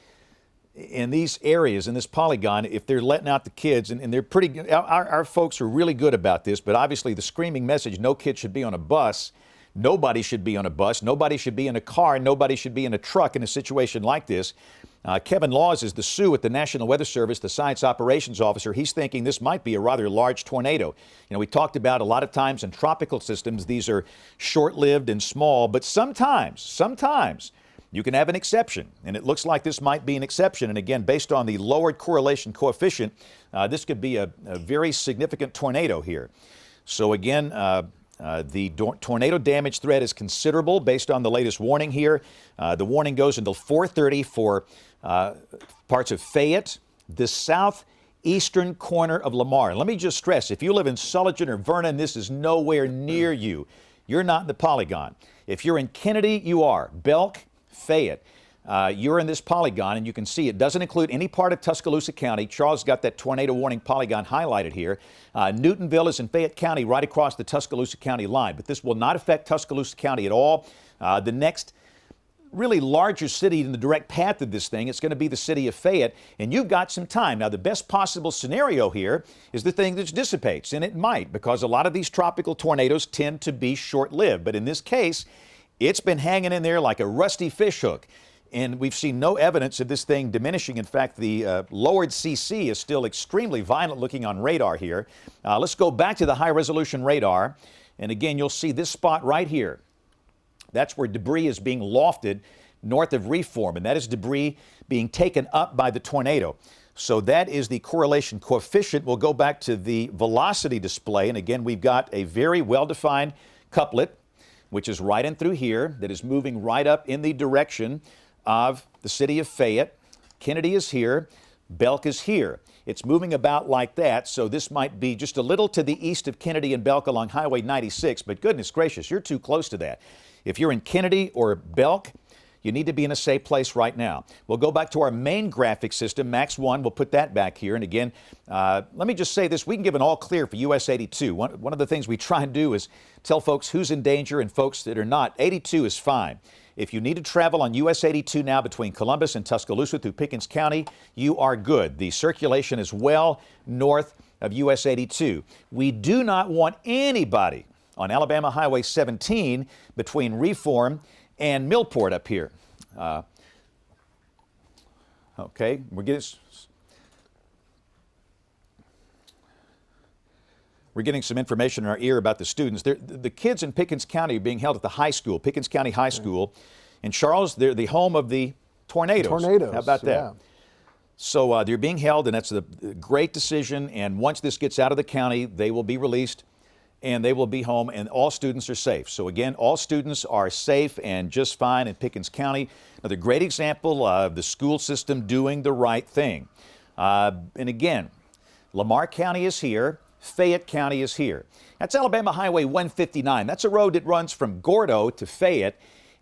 in these areas, in this polygon, if they're letting out the kids, and they're pretty good, our folks are really good about this, but obviously the screaming message, no kid should be on a bus, nobody should be on a bus, nobody should be in a car, nobody should be in a truck in a situation like this. Kevin Laws is the SOO at the National Weather Service, the Science Operations Officer. He's thinking this might be a rather large tornado. You know, we talked about a lot of times in tropical systems, these are short-lived and small, but sometimes you can have an exception, and it looks like this might be an exception. And again, based on the lowered correlation coefficient, this could be a very significant tornado here. So again, the tornado damage threat is considerable based on the latest warning here. The warning goes until 4:30 for parts of Fayette, the southeastern corner of Lamar. And let me just stress, if you live in Sullivan or Vernon, this is nowhere near you. You're not in the polygon. If you're in Kennedy, you are. Belk, Fayette. You're in this polygon, and you can see it doesn't include any part of Tuscaloosa County. Charles got that tornado warning polygon highlighted here. Newtonville is in Fayette County, right across the Tuscaloosa County line, but this will not affect Tuscaloosa County at all. The next really larger city in the direct path of this thing, it's going to be the city of Fayette, and you've got some time. Now, the best possible scenario here is the thing that dissipates, and it might, because a lot of these tropical tornadoes tend to be short-lived, but in this case, it's been hanging in there like a rusty fish hook. And we've seen no evidence of this thing diminishing. In fact, the lowered CC is still extremely violent looking on radar here. Let's go back to the high-resolution radar. And again, you'll see this spot right here. That's where debris is being lofted north of Reform, and that is debris being taken up by the tornado. So that is the correlation coefficient. We'll go back to the velocity display. And again, we've got a very well-defined couplet, which is right in through here, that is moving right up in the direction of the city of Fayette. Kennedy is here, Belk is here. It's moving about like that, so this might be just a little to the east of Kennedy and Belk along Highway 96, but goodness gracious, you're too close to that. If you're in Kennedy or Belk, you need to be in a safe place right now. We'll go back to our main graphic system, Max 1. We'll put that back here. And again, let me just say this. We can give an all clear for US 82. One of the things we try and do is tell folks who's in danger and folks that are not. 82 is fine. If you need to travel on US 82 now between Columbus and Tuscaloosa through Pickens County, you are good. The circulation is well north of US 82. We do not want anybody on Alabama Highway 17 between Reform and Millport up here. Okay, we're getting some information in our ear about the students. The kids in Pickens County are being held at the high school, Pickens County High School. And Charles, they're the home of the tornadoes. How about that? Yeah. So they're being held, and that's a great decision. And once this gets out of the county, they will be released, and they will be home, and all students are safe. So again, all students are safe and just fine in Pickens County. Another great example of the school system doing the right thing. And again, Lamar County is here. Fayette County is here. That's Alabama Highway 159. That's a road that runs from Gordo to Fayette.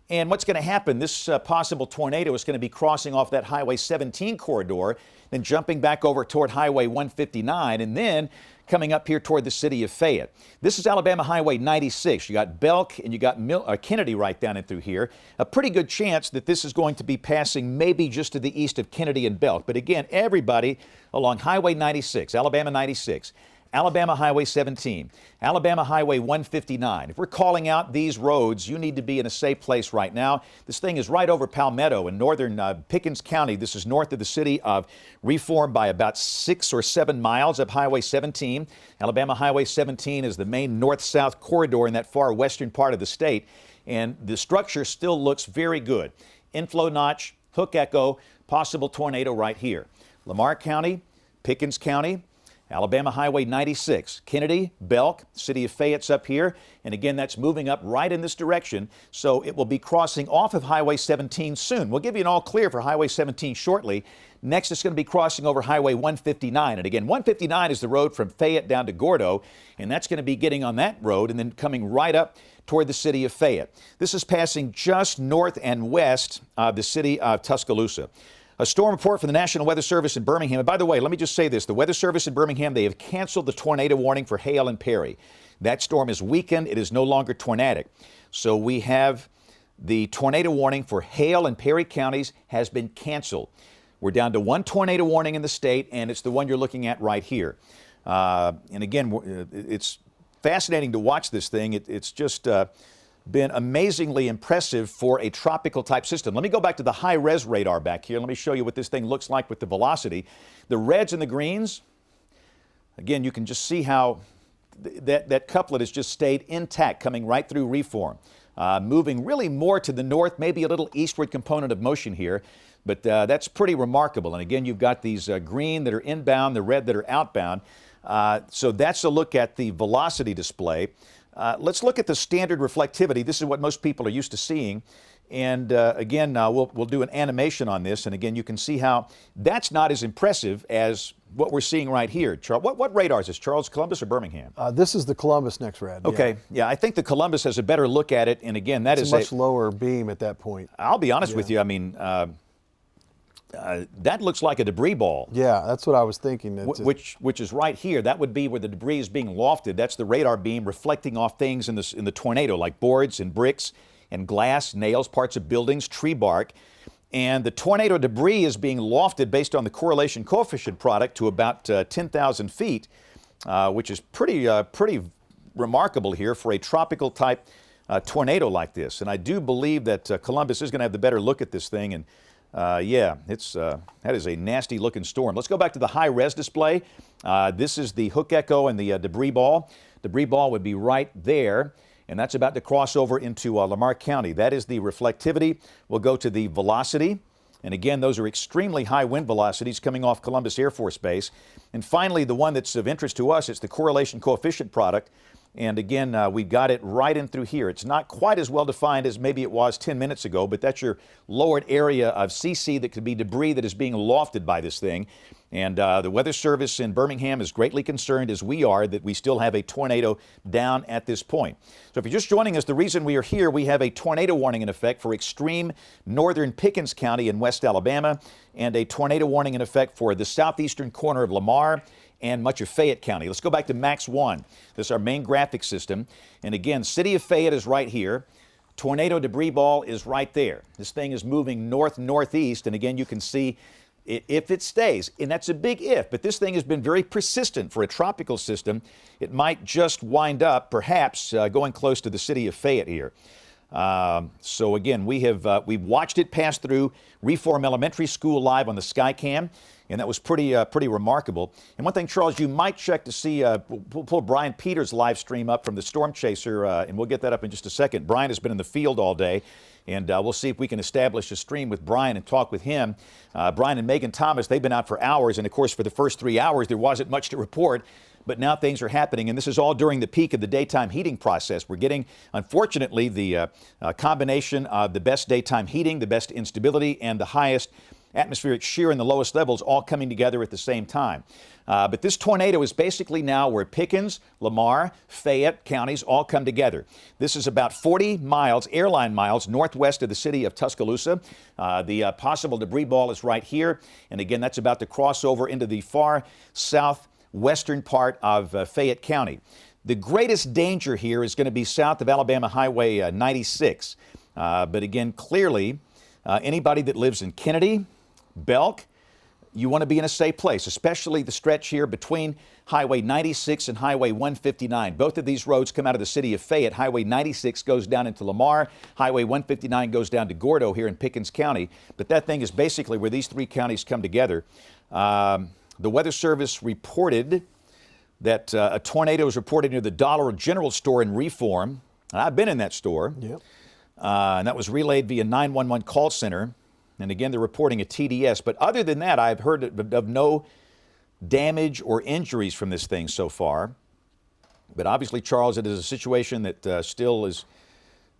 And what's going to happen, this possible tornado is going to be crossing off that Highway 17 corridor, then jumping back over toward Highway 159, and then coming up here toward the city of Fayette. This is Alabama Highway 96. You got Belk and you got Kennedy right down in through here. A pretty good chance that this is going to be passing maybe just to the east of Kennedy and Belk. But again, everybody along Highway 96, Alabama 96, Alabama Highway 17, Alabama Highway 159. If we're calling out these roads, you need to be in a safe place right now. This thing is right over Palmetto in northern Pickens County. This is north of the city of Reform by about 6 or 7 miles up Highway 17. Alabama Highway 17 is the main north-south corridor in that far western part of the state, and the structure still looks very good. Inflow notch, hook echo, possible tornado right here. Lamar County, Pickens County, Alabama Highway 96, Kennedy, Belk, city of Fayette's up here, and again, that's moving up right in this direction, so it will be crossing off of Highway 17 soon. We'll give you an all clear for Highway 17 shortly. Next, it's going to be crossing over Highway 159, and again, 159 is the road from Fayette down to Gordo, and that's going to be getting on that road and then coming right up toward the city of Fayette. This is passing just north and west of the city of Tuscaloosa. A storm report from the National Weather Service in Birmingham. And by the way, let me just say this. The Weather Service in Birmingham, they have canceled the tornado warning for Hale and Perry. That storm is weakened. It is no longer tornadic. So we have the tornado warning for Hale and Perry counties has been canceled. We're down to one tornado warning in the state, and it's the one you're looking at right here. And again, it's fascinating to watch this thing. It's just been amazingly impressive for a tropical type system. Let me go back to the high-res radar back here. Let me show you what this thing looks like with the velocity. The reds and the greens, again, you can just see how that couplet has just stayed intact, coming right through reform. Moving really more to the north, maybe a little eastward component of motion here, but that's pretty remarkable. And again, you've got these green that are inbound, the red that are outbound. So that's a look at the velocity display. Let's look at the standard reflectivity. This is what most people are used to seeing. And again, we'll do an animation on this. And again, you can see how that's not as impressive as what we're seeing right here. What radar is this, Charles? Columbus or Birmingham? This is the Columbus next rad. Okay, yeah, I think the Columbus has a better look at it. And again, that is a much lower beam at that point. I'll be honest with you. I mean, that looks like a debris ball. Yeah, that's what I was thinking. Which is right here. That would be where the debris is being lofted. That's the radar beam reflecting off things in the tornado, like boards and bricks and glass, nails, parts of buildings, tree bark. And the tornado debris is being lofted based on the correlation coefficient product to about 10,000 feet, which is pretty remarkable here for a tropical type tornado like this. And I do believe that Columbus is going to have the better look at this thing. And yeah, that is a nasty looking storm. Let's go back to the high res display. This is the hook echo and the debris ball. Debris ball would be right there, and that's about to cross over into Lamar County. That is the reflectivity. We'll go to the velocity. And again, those are extremely high wind velocities coming off Columbus Air Force Base. And finally, the one that's of interest to us, it's the correlation coefficient product. And again, we've got it right in through here. It's not quite as well defined as maybe it was 10 minutes ago, but that's your lowered area of CC that could be debris that is being lofted by this thing. And the Weather Service in Birmingham is greatly concerned, as we are, that we still have a tornado down at this point. So if you're just joining us, the reason we are here, we have a tornado warning in effect for extreme northern Pickens County in West Alabama, and a tornado warning in effect for the southeastern corner of Lamar and much of Fayette County. Let's go back to Max 1. This is our main graphic system. And again, city of Fayette is right here. Tornado debris ball is right there. This thing is moving north-northeast, and again, you can see if it stays, and that's a big if, but this thing has been very persistent for a tropical system. It might just wind up, perhaps, going close to the city of Fayette here. So again, we've watched it pass through Reform Elementary School live on the Skycam, and that was pretty remarkable. And one thing, Charles, you might check to see, we'll pull Brian Peters' live stream up from the Storm Chaser, and we'll get that up in just a second. Brian has been in the field all day, and we'll see if we can establish a stream with Brian and talk with him. Brian and Meaghan Thomas, they've been out for hours, and of course for the first 3 hours there wasn't much to report. But now things are happening, and this is all during the peak of the daytime heating process. We're getting, unfortunately, the combination of the best daytime heating, the best instability, and the highest atmospheric shear in the lowest levels all coming together at the same time. But this tornado is basically now where Pickens, Lamar, Fayette counties all come together. This is about 40 miles, airline miles, northwest of the city of Tuscaloosa. The possible debris ball is right here. And again, that's about to cross over into the far southwestern part of Fayette County. The greatest danger here is going to be south of Alabama Highway 96. But again, clearly, anybody that lives in Kennedy, Belk, you want to be in a safe place, especially the stretch here between Highway 96 and Highway 159. Both of these roads come out of the city of Fayette. Highway 96 goes down into Lamar. Highway 159 goes down to Gordo here in Pickens County. But that thing is basically where these three counties come together. The Weather Service reported that a tornado was reported near the Dollar General store in Reform. I've been in that store. Yep. And that was relayed via 911 call center. And again, they're reporting a TDS. But other than that, I've heard of no damage or injuries from this thing so far. But obviously, Charles, it is a situation that still is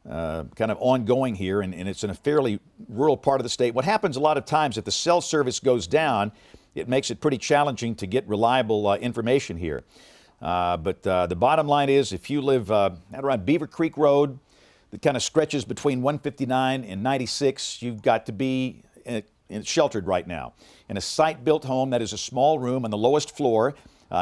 kind of ongoing here, and it's in a fairly rural part of the state. What happens a lot of times, if the cell service goes down, it makes it pretty challenging to get reliable information here. But the bottom line is, if you live around Beaver Creek Road, that kind of stretches between 159 and 96, you've got to be sheltered right now. In a site-built home, that is a small room on the lowest floor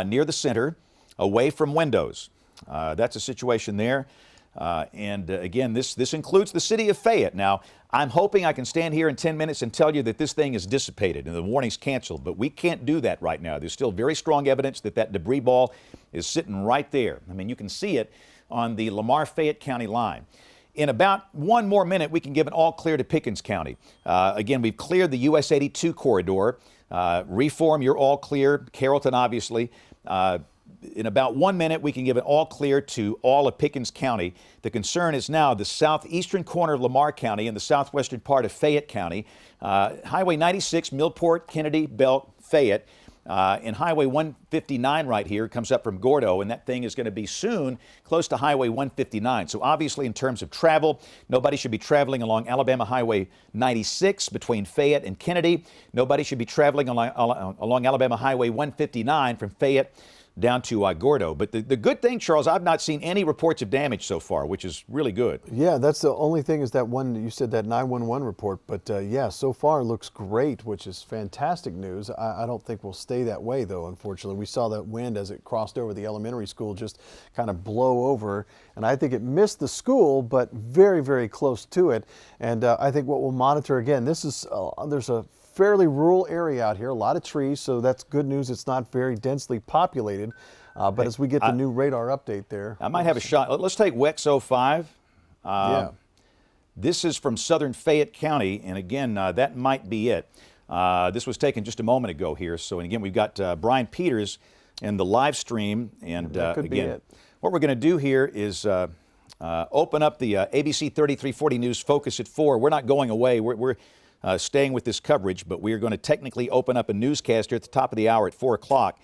near the center, away from windows. that's a situation there. Again, this includes the city of Fayette. Now, I'm hoping I can stand here in 10 minutes and tell you that this thing is dissipated and the warning's canceled, but we can't do that right now. There's still very strong evidence that that debris ball is sitting right there. I mean, you can see it on the Lamar-Fayette County line. In about one more minute, we can give an all clear to Pickens County. Again, we've cleared the US 82 corridor. Reform, you're all clear. Carrollton, obviously. In about 1 minute, we can give an all clear to all of Pickens County. The concern is now the southeastern corner of Lamar County and the southwestern part of Fayette County. Highway 96, Millport, Kennedy, Belt, Fayette. And Highway 159 right here comes up from Gordo, and that thing is going to be soon close to Highway 159. So obviously in terms of travel, nobody should be traveling along Alabama Highway 96 between Fayette and Kennedy. Nobody should be traveling along Alabama Highway 159 from Fayette down to Gordo. But the good thing, Charles, I've not seen any reports of damage so far, which is really good. Yeah, that's the only thing is that one, you said that 911 report, but yeah, so far looks great, which is fantastic news. I don't think we'll stay that way though, unfortunately. We saw that wind as it crossed over the elementary school just kind of blow over, and I think it missed the school, but very, very close to it. And I think what we'll monitor again, this is, there's a fairly rural area out here, a lot of trees, so that's good news. It's not very densely populated, but as we get the new radar update there. I might have a shot. Let's take WEX 05. Yeah. This is from southern Fayette County, and again, that might be it. This was taken just a moment ago here, so and again, we've got Brian Peters in the live stream, and that could be again, it. What we're going to do here is open up the ABC 3340 News Focus at 4. We're not going away. We're staying with this coverage, but we are going to technically open up a newscaster at the top of the hour at 4 o'clock.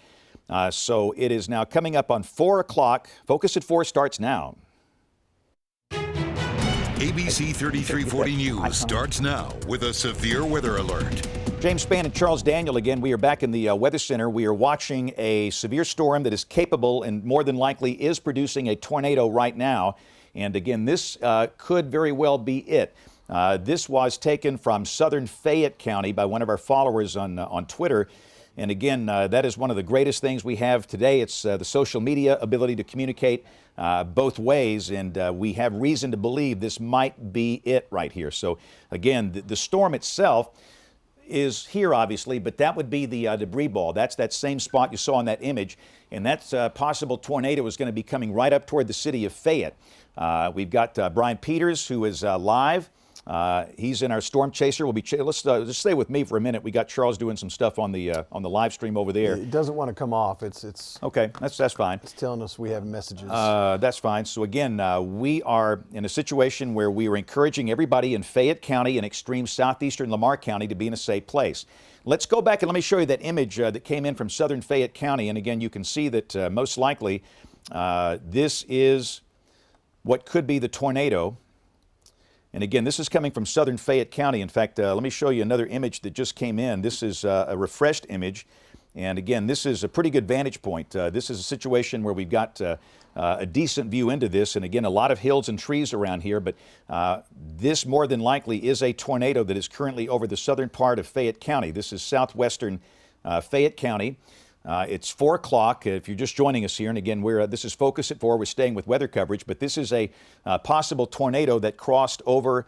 So it is now coming up on 4 o'clock. Focus at 4 starts now. ABC 3340 News starts now with a severe weather alert. James Spann and Charles Daniel again. We are back in the Weather Center. We are watching a severe storm that is capable and more than likely is producing a tornado right now. And again, this could very well be it. This was taken from southern Fayette County by one of our followers on Twitter. And again, that is one of the greatest things we have today. It's the social media ability to communicate both ways. And we have reason to believe this might be it right here. So again, the storm itself is here, obviously, but that would be the debris ball. That's that same spot you saw in that image. And that possible tornado is going to be coming right up toward the city of Fayette. We've got Brian Peters, who is live. He's in our storm chaser. We'll be let's just stay with me for a minute. We got Charles doing some stuff on the live stream over there. It doesn't want to come off. It's okay. That's fine. It's telling us we have messages. That's fine. So again, we are in a situation where we are encouraging everybody in Fayette County and extreme southeastern Lamar County to be in a safe place. Let's go back and let me show you that image that came in from southern Fayette County. And again, you can see that most likely this is what could be the tornado. And again, this is coming from southern Fayette County. In fact, let me show you another image that just came in. This is a refreshed image. And again, this is a pretty good vantage point. This is a situation where we've got a decent view into this. And again, a lot of hills and trees around here. But this more than likely is a tornado that is currently over the southern part of Fayette County. This is southwestern Fayette County. It's 4 o'clock if you're just joining us here. And again, this is Focus at 4. We're staying with weather coverage. But this is a possible tornado that crossed over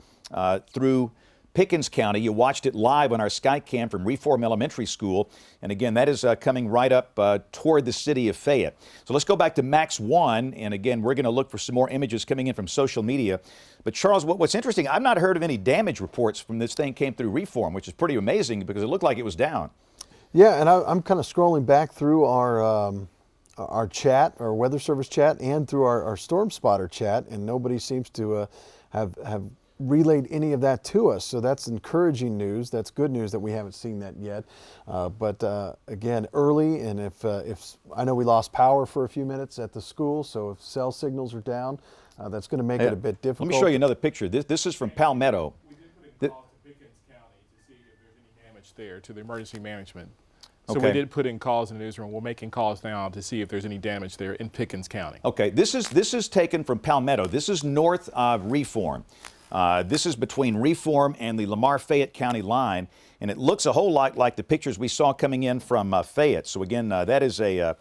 through Pickens County. You watched it live on our Skycam from Reform Elementary School. And again, that is coming right up toward the city of Fayette. So let's go back to Max 1. And again, we're going to look for some more images coming in from social media. But Charles, what's interesting, I've not heard of any damage reports from this thing came through Reform, which is pretty amazing because it looked like it was down. Yeah, and I'm kind of scrolling back through our chat, our weather service chat, and through our storm spotter chat, and nobody seems to have relayed any of that to us. So that's encouraging news. That's good news that we haven't seen that yet. But again, early, and if I know we lost power for a few minutes at the school, so if cell signals are down, that's going to make it a bit difficult. Let me show you another picture. This is from Palmetto. We did put in calls to Pickens County to see if there's any damage there to the emergency management. So okay. we did put in calls in the newsroom. We're making calls now to see if there's any damage there in Pickens County. Okay, this is taken from Palmetto. This is north of Reform. This is between Reform and the Lamar-Fayette County line, and it looks a whole lot like the pictures we saw coming in from Fayette. So again, that is a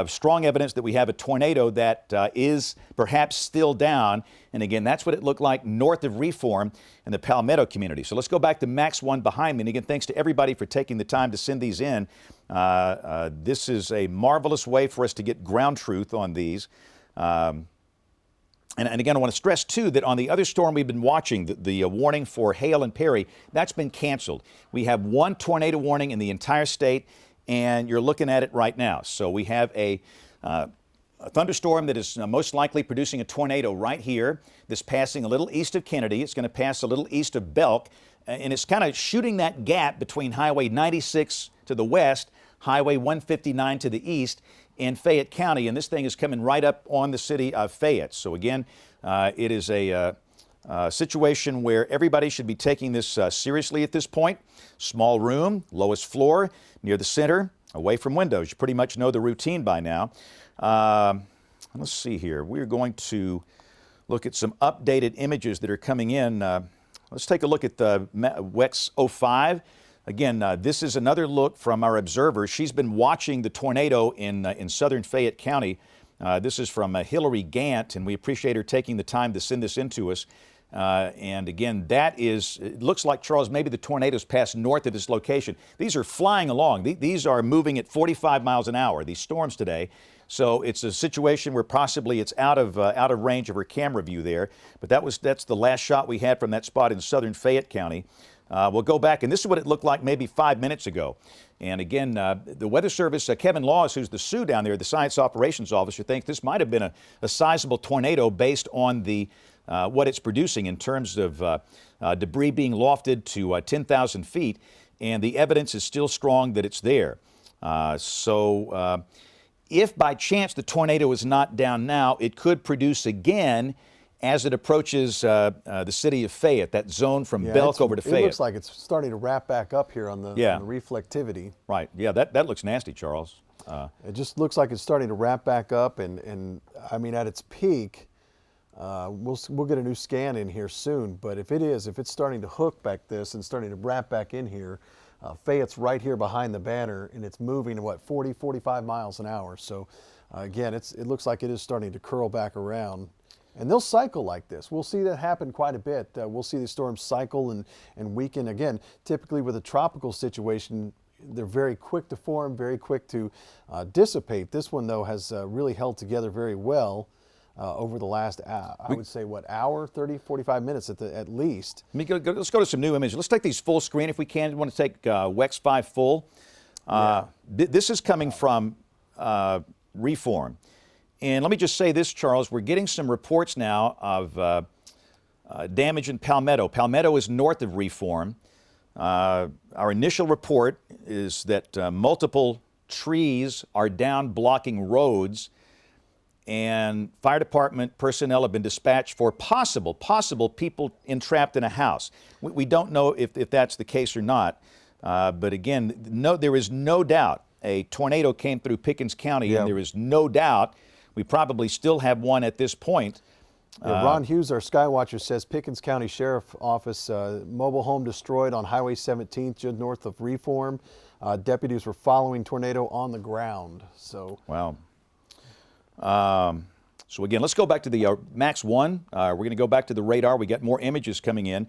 strong evidence that we have a tornado that is perhaps still down. And again, that's what it looked like north of Reform in the Palmetto community. So let's go back to Max 1 behind me. And again, thanks to everybody for taking the time to send these in. This is a marvelous way for us to get ground truth on these. And again, I want to stress, too, that on the other storm we've been watching, the warning for hail and Perry, that's been canceled. We have one tornado warning in the entire state, and you're looking at it right now. So we have a thunderstorm that is most likely producing a tornado right here. This passing a little east of Kennedy. It's going to pass a little east of Belk, and it's kind of shooting that gap between Highway 96 to the west, Highway 159 to the east, in Fayette County, and this thing is coming right up on the city of Fayette. So again, it is a situation where everybody should be taking this seriously at this point. Small room, lowest floor, near the center, away from windows. You pretty much know the routine by now. Let's see here. We're going to look at some updated images that are coming in. Let's take a look at the WEX 05. Again, this is another look from our observer. She's been watching the tornado in southern Fayette County. This is from Hillary Gant, and we appreciate her taking the time to send this in to us. And again, it looks like, Charles, maybe the tornadoes passed north of this location. These are flying along. These are moving at 45 miles an hour, these storms today. So it's a situation where possibly it's out of range of her camera view there. But that's the last shot we had from that spot in southern Fayette County. We'll go back, and this is what it looked like maybe 5 minutes ago. And again, the Weather Service, Kevin Laws, who's the SOO down there, the Science Operations Officer, thinks this might have been a sizable tornado based on what it's producing in terms of debris being lofted to 10,000 feet, and the evidence is still strong that it's there. So if by chance the tornado is not down now, it could produce again as it approaches the city of Fayette, that zone from Belk over to Fayette. It looks like it's starting to wrap back up here on the reflectivity. Right. Yeah, that looks nasty, Charles. It just looks like it's starting to wrap back up, and I mean, at its peak, we'll get a new scan in here soon. But if it's starting to hook back this and starting to wrap back in here, Fayette's right here behind the banner, and it's moving at 40, 45 miles an hour. So again, it looks like it is starting to curl back around. And they'll cycle like this. We'll see that happen quite a bit. We'll see the storms cycle and weaken. Again, typically with a tropical situation, they're very quick to form, very quick to dissipate. This one, though, has really held together very well over the last, I would say, hour, 30, 45 minutes at least. Let's go to some new images. Let's take these full screen if we can. We want to take WEX 5 full. This is coming from Reform. And let me just say this, Charles, we're getting some reports now of damage in Palmetto. Palmetto is north of Reform. Our initial report is that multiple trees are down blocking roads, and fire department personnel have been dispatched for possible people entrapped in a house. We don't know if that's the case or not, but again, there is no doubt a tornado came through Pickens County, and there is no doubt we probably still have one at this point. Ron Hughes, our Skywatcher, says Pickens County Sheriff Office mobile home destroyed on Highway 17 just north of Reform. Deputies were following tornado on the ground. So wow. So again, let's go back to the Max 1. We're going to go back to the radar. We got more images coming in.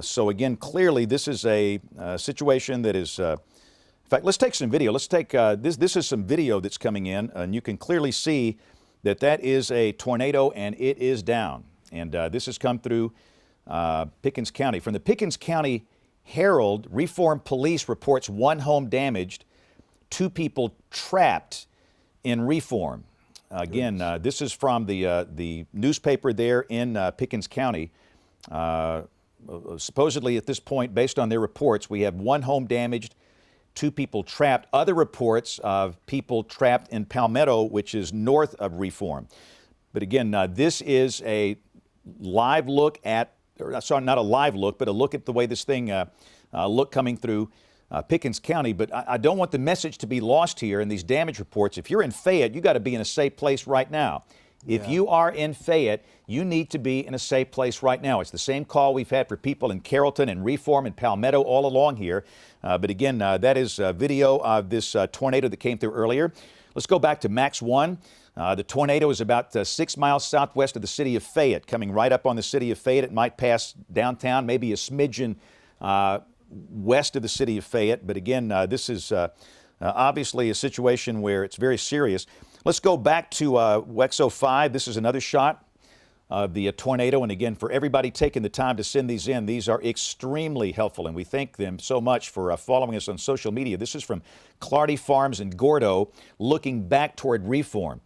So again, clearly this is a situation that is. In fact, let's take some video. Let's take this is some video that's coming in, and you can clearly see that is a tornado, and it is down. And this has come through Pickens County. From the Pickens County Herald, Reform Police reports 1 home damaged, 2 people trapped in Reform. Again, this is from the newspaper there in Pickens County. Supposedly at this point, based on their reports, we have 1 home damaged, 2 people trapped. Other reports of people trapped in Palmetto, which is north of Reform. But again, this is a live look at, sorry, not a live look, but a look at the way this thing looked coming through Pickens County. But I don't want the message to be lost here in these damage reports. If you're in Fayette, you got to be in a safe place right now. If Yeah. you are in Fayette, you need to be in a safe place right now. It's the same call we've had for people in Carrollton and Reform and Palmetto all along here. But again, that is video of this tornado that came through earlier. Let's go back to Max 1. The tornado is about 6 miles southwest of the city of Fayette, coming right up on the city of Fayette. It might pass downtown, maybe a smidgen west of the city of Fayette. But again, this is obviously a situation where it's very serious. Let's go back to WEX 05. This is another shot of the tornado. And again, for everybody taking the time to send these in, these are extremely helpful, and we thank them so much for following us on social media. This is from Clardy Farms in Gordo, looking back toward Reform.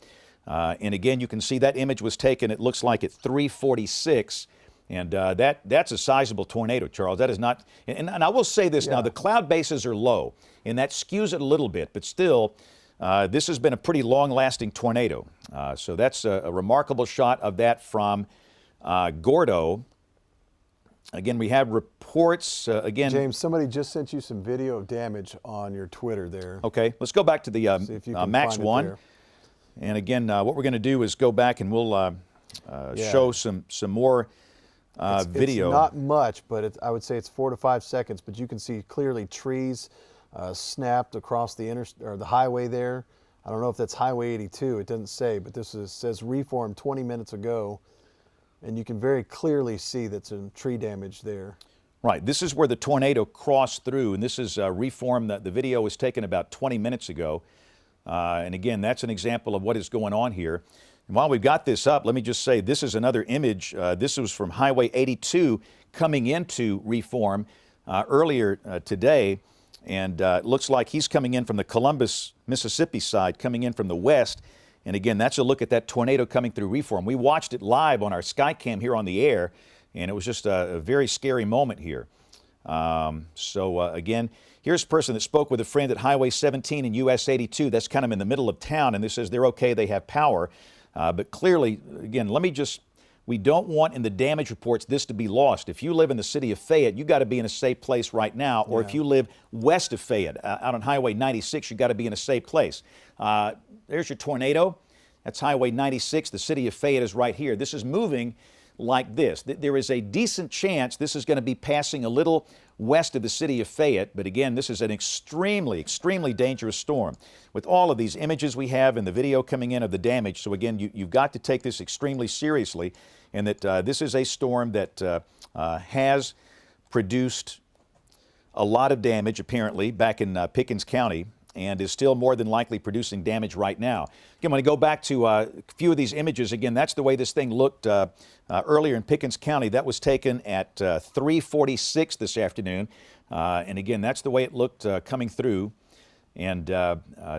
And again, you can see that image was taken, it looks like at 3:46. And that's a sizable tornado, Charles. That is not, and I will say this now, the cloud bases are low, and that skews it a little bit, but still, this has been a pretty long-lasting tornado. So that's a remarkable shot of that from Gordo. Again, we have reports, again. James, somebody just sent you some video of damage on your Twitter there. Okay, let's go back to the See if you can Max find it 1. there. And again, what we're going to do is go back and we'll show some more video. It's not much, but I would say it's 4 to 5 seconds, but you can see clearly trees snapped across the the highway there. I don't know if that's Highway 82. It doesn't say, but says Reform 20 minutes ago, and you can very clearly see that's some tree damage there. Right. This is where the tornado crossed through, and this is Reform. The video was taken about 20 minutes ago. And again, that's an example of what is going on here. And while we've got this up, let me just say this is another image. This was from Highway 82 coming into Reform earlier today. And it looks like he's coming in from the Columbus, Mississippi side, coming in from the west. And again, that's a look at that tornado coming through Reform. We watched it live on our Skycam here on the air, and it was just a very scary moment here. Again, here's a person that spoke with a friend at Highway 17 and US 82. That's kind of in the middle of town, and this says they're okay, they have power. But clearly, again, we don't want in the damage reports this to be lost. If you live in the city of Fayette, you got to be in a safe place right now. Or if you live west of Fayette, out on Highway 96, you got to be in a safe place. There's your tornado. That's Highway 96. The city of Fayette is right here. This is moving like this. There is a decent chance this is going to be passing a little west of the city of Fayette, but again, this is an extremely, extremely dangerous storm. With all of these images we have and the video coming in of the damage, so again, you've got to take this extremely seriously, and that this is a storm that has produced a lot of damage, apparently, back in Pickens County, and is still more than likely producing damage right now. Again, when I go back to a few of these images, again, that's the way this thing looked earlier in Pickens County. That was taken at 3:46 this afternoon. And again, that's the way it looked coming through. And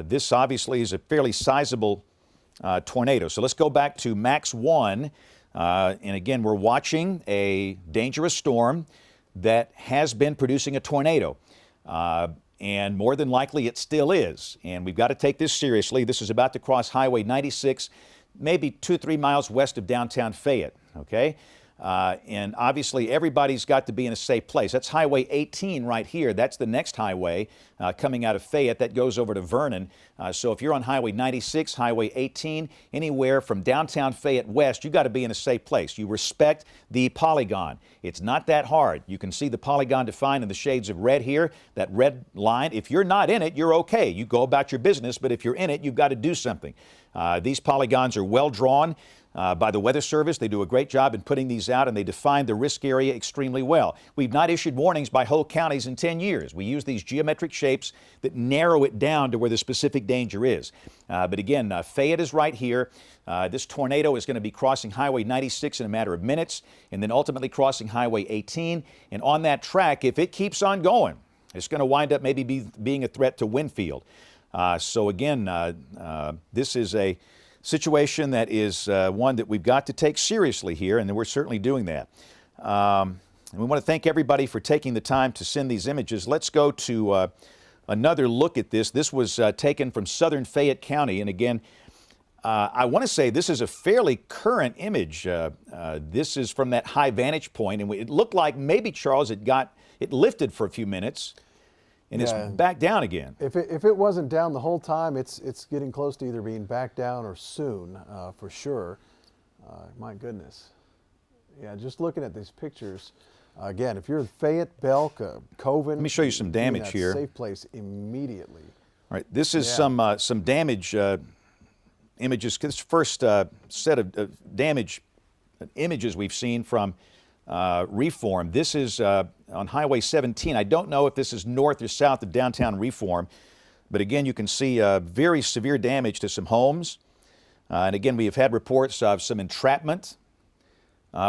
this obviously is a fairly sizable tornado. So let's go back to Max 1. And again, we're watching a dangerous storm that has been producing a tornado. And more than likely it still is. And we've got to take this seriously. This is about to cross Highway 96, maybe 2-3 miles west of downtown Fayette, okay? And obviously everybody's got to be in a safe place. That's Highway 18 right here. That's the next highway coming out of Fayette that goes over to Vernon. So if you're on Highway 96, Highway 18, anywhere from downtown Fayette west, you got to be in a safe place. You respect the polygon. It's not that hard. You can see the polygon defined in the shades of red here, that red line. If you're not in it, you're okay. You go about your business, but if you're in it, you've got to do something. These polygons are well drawn by the Weather Service. They do a great job in putting these out, and they define the risk area extremely well. We've not issued warnings by whole counties in 10 years. We use these geometric shapes that narrow it down to where the specific danger is. But again, Fayette is right here. This tornado is going to be crossing Highway 96 in a matter of minutes, and then ultimately crossing Highway 18. And on that track, if it keeps on going, it's going to wind up maybe being a threat to Winfield. So again, this is a situation that is one that we've got to take seriously here, and we're certainly doing that. And we want to thank everybody for taking the time to send these images. Let's go to another look at this. This was taken from southern Fayette County, and again, I want to say this is a fairly current image. This is from that high vantage point, and it looked like maybe, Charles, it lifted for a few minutes, and Yeah. it's back down again. If it wasn't down the whole time, it's getting close to either being back down or soon, for sure. My goodness. Yeah, just looking at these pictures. Again, if you're in Fayette, Belk, Coven, Let me show you some damage here. Safe place immediately. All right, this is some damage images. This first set of damage images we've seen from Reform. This is on Highway 17. I don't know if this is north or south of downtown Reform, but again, you can see very severe damage to some homes. And again, we have had reports of some entrapment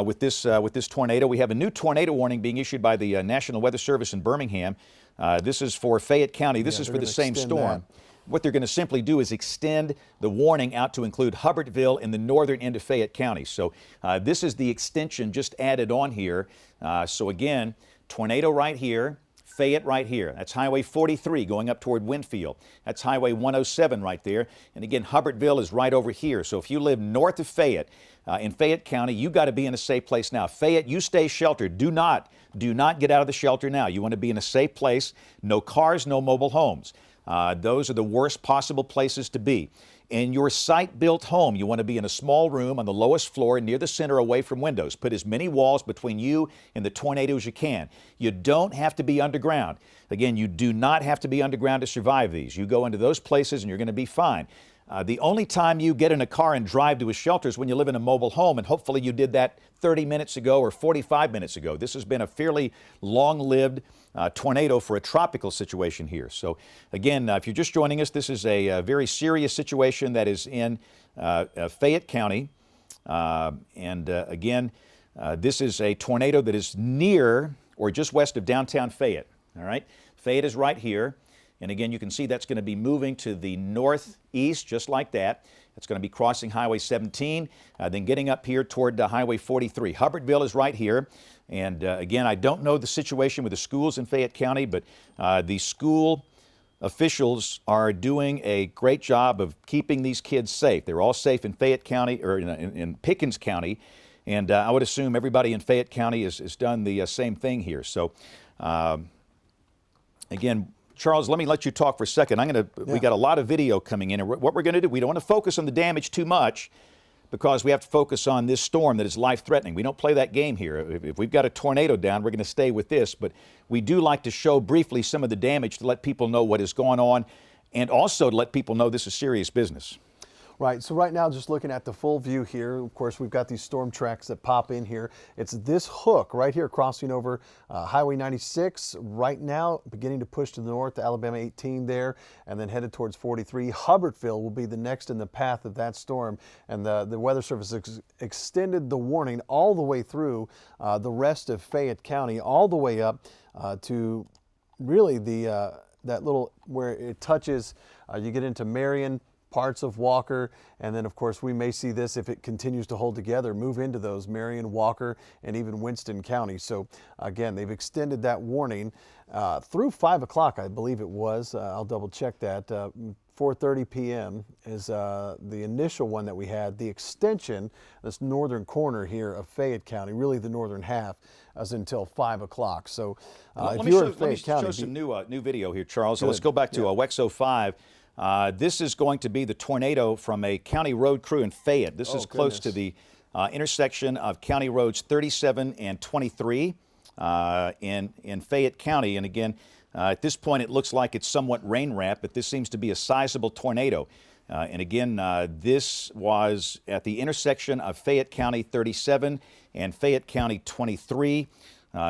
with this tornado. We have a new tornado warning being issued by the National Weather Service in Birmingham. This is for Fayette County. This is for the same storm. What they're going to simply do is extend the warning out to include Hubbardville in the northern end of Fayette County. So this is the extension just added on here. So again, tornado right here, Fayette right here. That's Highway 43 going up toward Winfield. That's Highway 107 right there. And again, Hubbardville is right over here. So if you live north of Fayette, in Fayette County, you got to be in a safe place now. Fayette, you stay sheltered. Do not get out of the shelter now. You want to be in a safe place. No cars, no mobile homes. Those are the worst possible places to be. In your site-built home, you want to be in a small room on the lowest floor near the center away from windows. Put as many walls between you and the tornado as you can. You don't have to be underground. Again, you do not have to be underground to survive these. You go into those places and you're going to be fine. The only time you get in a car and drive to a shelter is when you live in a mobile home, and hopefully you did that 30 minutes ago or 45 minutes ago. This has been a fairly long-lived tornado for a tropical situation here. So again, if you're just joining us, this is a very serious situation that is in Fayette County. Again, this is a tornado that is near or just west of downtown Fayette. All right, Fayette is right here. And again, you can see that's going to be moving to the northeast just like that. It's going to be crossing Highway 17, then getting up here toward Highway 43. Hubbardville is right here. And again, I don't know the situation with the schools in Fayette County, but the school officials are doing a great job of keeping these kids safe. They're all safe in Fayette County, or in Pickens County. And I would assume everybody in Fayette County has done the same thing here. So again, Charles, let me let you talk for a second. We got a lot of video coming in, and what we're going to do, we don't want to focus on the damage too much because we have to focus on this storm that is life-threatening. We don't play that game here. If we've got a tornado down, we're going to stay with this, but we do like to show briefly some of the damage to let people know what is going on, and also to let people know this is serious business. Right, so right now, just looking at the full view here, of course, we've got these storm tracks that pop in here. It's this hook right here crossing over Highway 96 right now, beginning to push to the north, Alabama 18 there, and then headed towards 43. Hubbardville will be the next in the path of that storm, and the Weather Service extended the warning all the way through the rest of Fayette County, all the way up to really that little where it touches, you get into Marion, parts of Walker, and then of course we may see this if it continues to hold together, move into those Marion, Walker, and even Winston County. So again, they've extended that warning through 5 o'clock, I believe it was. I'll double check that. 4:30 p.m. is the initial one that we had. The extension, this northern corner here of Fayette County, really the northern half, is until 5 o'clock. So if you're in Fayette County, let me show some new video here, Charles. So let's go back to WEX 05. This is going to be the tornado from a county road crew in Fayette. This is close to the intersection of County Roads 37 and 23 in Fayette County. And again, at this point, it looks like it's somewhat rain-wrapped, but this seems to be a sizable tornado. And again, this was at the intersection of Fayette County 37 and Fayette County 23.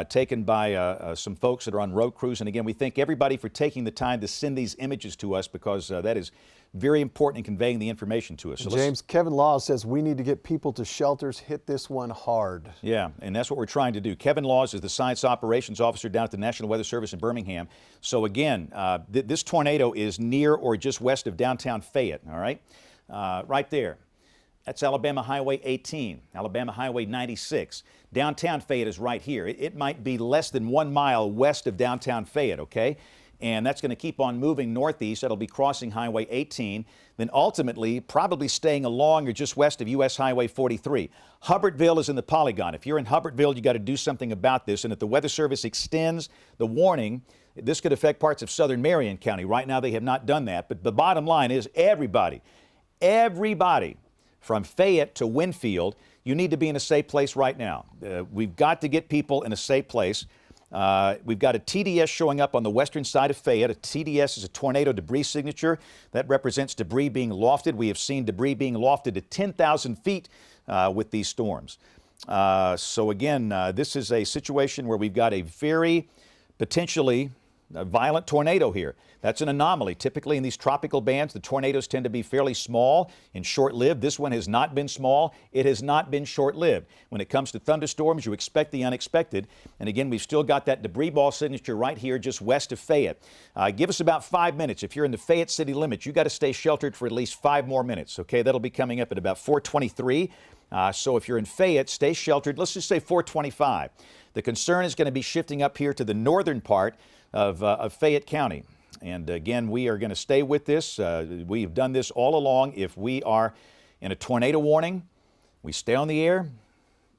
Taken by some folks that are on road crews. And again, we thank everybody for taking the time to send these images to us because that is very important in conveying the information to us. So James, Kevin Laws says we need to get people to shelters. Hit this one hard. Yeah, and that's what we're trying to do. Kevin Laws is the Science Operations Officer down at the National Weather Service in Birmingham. So again, this tornado is near or just west of downtown Fayette, all right? Right there. That's Alabama Highway 18, Alabama Highway 96. Downtown Fayette is right here. It might be less than 1 mile west of downtown Fayette, okay? And that's going to keep on moving northeast. That'll be crossing Highway 18, then ultimately probably staying along or just west of U.S. Highway 43. Hubbardville is in the polygon. If you're in Hubbardville, you got to do something about this. And if the Weather Service extends the warning This could affect parts of southern Marion County. Right now they have not done that, but the bottom line is everybody from Fayette to Winfield, you need to be in a safe place right now. We've got to get people in a safe place. We've got a TDS showing up on the western side of Fayette. A TDS is a tornado debris signature. That represents debris being lofted. We have seen debris being lofted to 10,000 feet with these storms. So again, this is a situation where we've got a very potentially violent tornado here. That's an anomaly. Typically in these tropical bands, the tornadoes tend to be fairly small and short-lived. This one has not been small. It has not been short-lived. When it comes to thunderstorms, you expect the unexpected. And again, we've still got that debris ball signature right here just west of Fayette. Give us about 5 minutes. If you're in the Fayette city limits, you've got to stay sheltered for at least 5 more minutes. Okay, that'll be coming up at about 4:23. So if you're in Fayette, stay sheltered. Let's just say 4:25. The concern is going to be shifting up here to the northern part of Fayette County. And again, we are going to stay with this. We've done this all along. If we are in a tornado warning, we stay on the air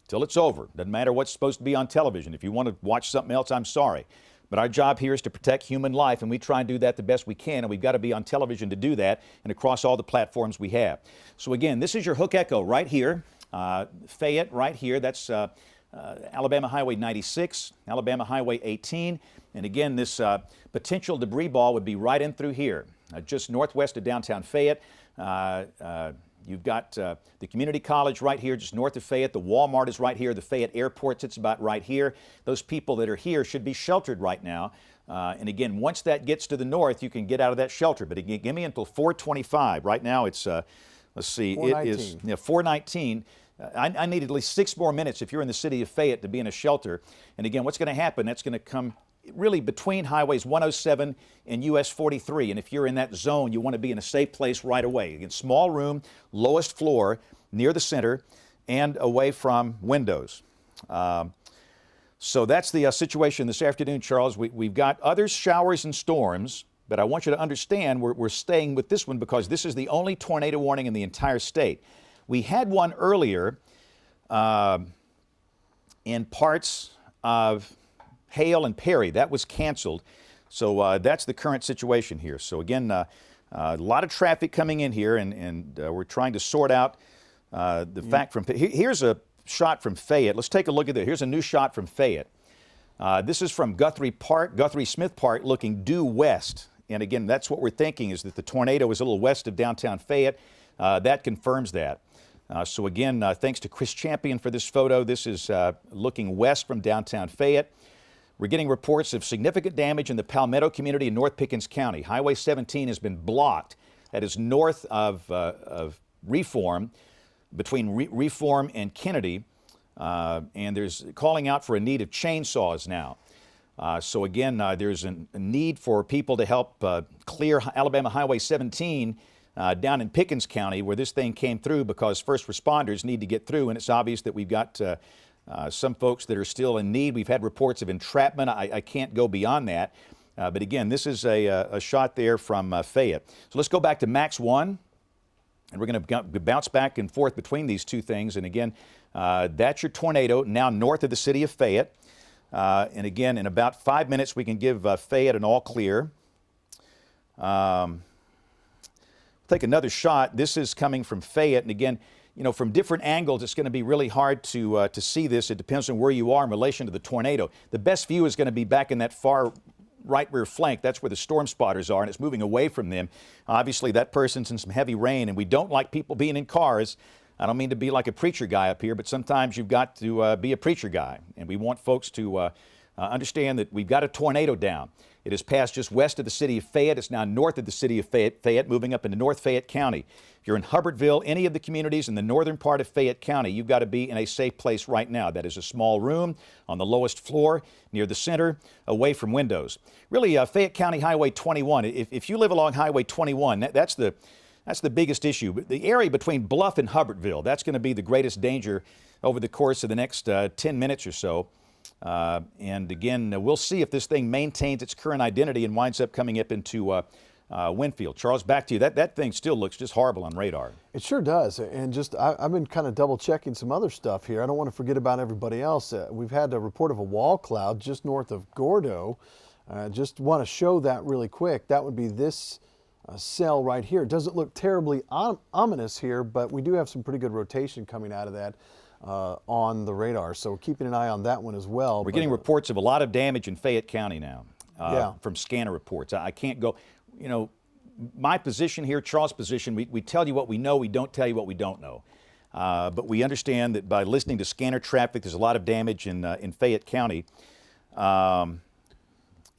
till it's over. Doesn't matter what's supposed to be on television. If you want to watch something else, I'm sorry. But our job here is to protect human life, and we try and do that the best we can, and we've got to be on television to do that and across all the platforms we have. So again, this is your hook echo right here. Fayette right here. That's Alabama Highway 96, Alabama Highway 18. And again, this potential debris ball would be right in through here, just northwest of downtown Fayette. You've got the community college right here, just north of Fayette. The Walmart is right here. The Fayette Airport sits about right here. Those people that are here should be sheltered right now. And again, once that gets to the north, you can get out of that shelter. But again, give me until 4:25. Right now it's, let's see, it is 4:19. I need at least 6 more minutes if you're in the city of Fayette to be in a shelter. And again, what's going to happen, that's going to come really between highways 107 and US 43. And if you're in that zone, you want to be in a safe place right away. Again, small room, lowest floor, near the center, and away from windows. So that's the situation this afternoon, Charles. We've got other showers and storms, but I want you to understand we're staying with this one because this is the only tornado warning in the entire state. We had one earlier in parts of Hale and Perry. That was canceled. So that's the current situation here. So again, a lot of traffic coming in here, and we're trying to sort out the fact from... Here's a shot from Fayette. Let's take a look at this. Here's a new shot from Fayette. This is from Guthrie Smith Park, looking due west. And again, that's what we're thinking, is that the tornado is a little west of downtown Fayette. That confirms that. So again, thanks to Chris Champion for this photo. This is looking west from downtown Fayette. We're getting reports of significant damage in the Palmetto community in North Pickens County. Highway 17 has been blocked. That is north of Reform, between Reform and Kennedy. And there's calling out for a need of chainsaws now. So again, there's a need for people to help clear Alabama Highway 17 down in Pickens County, where this thing came through, because first responders need to get through, and it's obvious that we've got some folks that are still in need. We've had reports of entrapment. I can't go beyond that. But again, this is a shot there from Fayette. So let's go back to Max 1, and we're going to bounce back and forth between these two things. And again, that's your tornado now north of the city of Fayette. And again, in about 5 minutes, we can give Fayette an all clear. Take another shot. This is coming from Fayette, and again, you know, from different angles, it's going to be really hard to see this. It depends on where you are in relation to the tornado. The best view is going to be back in that far right rear flank. That's where the storm spotters are, and it's moving away from them. Obviously, that person's in some heavy rain, and we don't like people being in cars. I don't mean to be like a preacher guy up here, but sometimes you've got to be a preacher guy, and we want folks to understand that we've got a tornado down. It has passed just west of the city of Fayette. It's now north of the city of Fayette, moving up into North Fayette County. If you're in Hubbardville, any of the communities in the northern part of Fayette County, you've got to be in a safe place right now. That is a small room on the lowest floor, near the center, away from windows. Really, Fayette County Highway 21, if you live along Highway 21, that's the biggest issue. But the area between Bluff and Hubbardville, that's going to be the greatest danger over the course of the next 10 minutes or so. And again, we'll see if this thing maintains its current identity and winds up coming up into Winfield. Charles, back to you. That thing still looks just horrible on radar. It sure does. And just I've been kind of double checking some other stuff here. I don't want to forget about everybody else. We've had a report of a wall cloud just north of Gordo. Just want to show that really quick. That would be this cell right here. It doesn't look terribly ominous here, but we do have some pretty good rotation coming out of that on the radar. So keeping an eye on that one as well. We're getting reports of a lot of damage in Fayette County now Yeah. from scanner reports. I can't go, you know, my position here, Charles' position, we tell you what we know, we don't tell you what we don't know. But we understand that by listening to scanner traffic, there's a lot of damage in Fayette County. And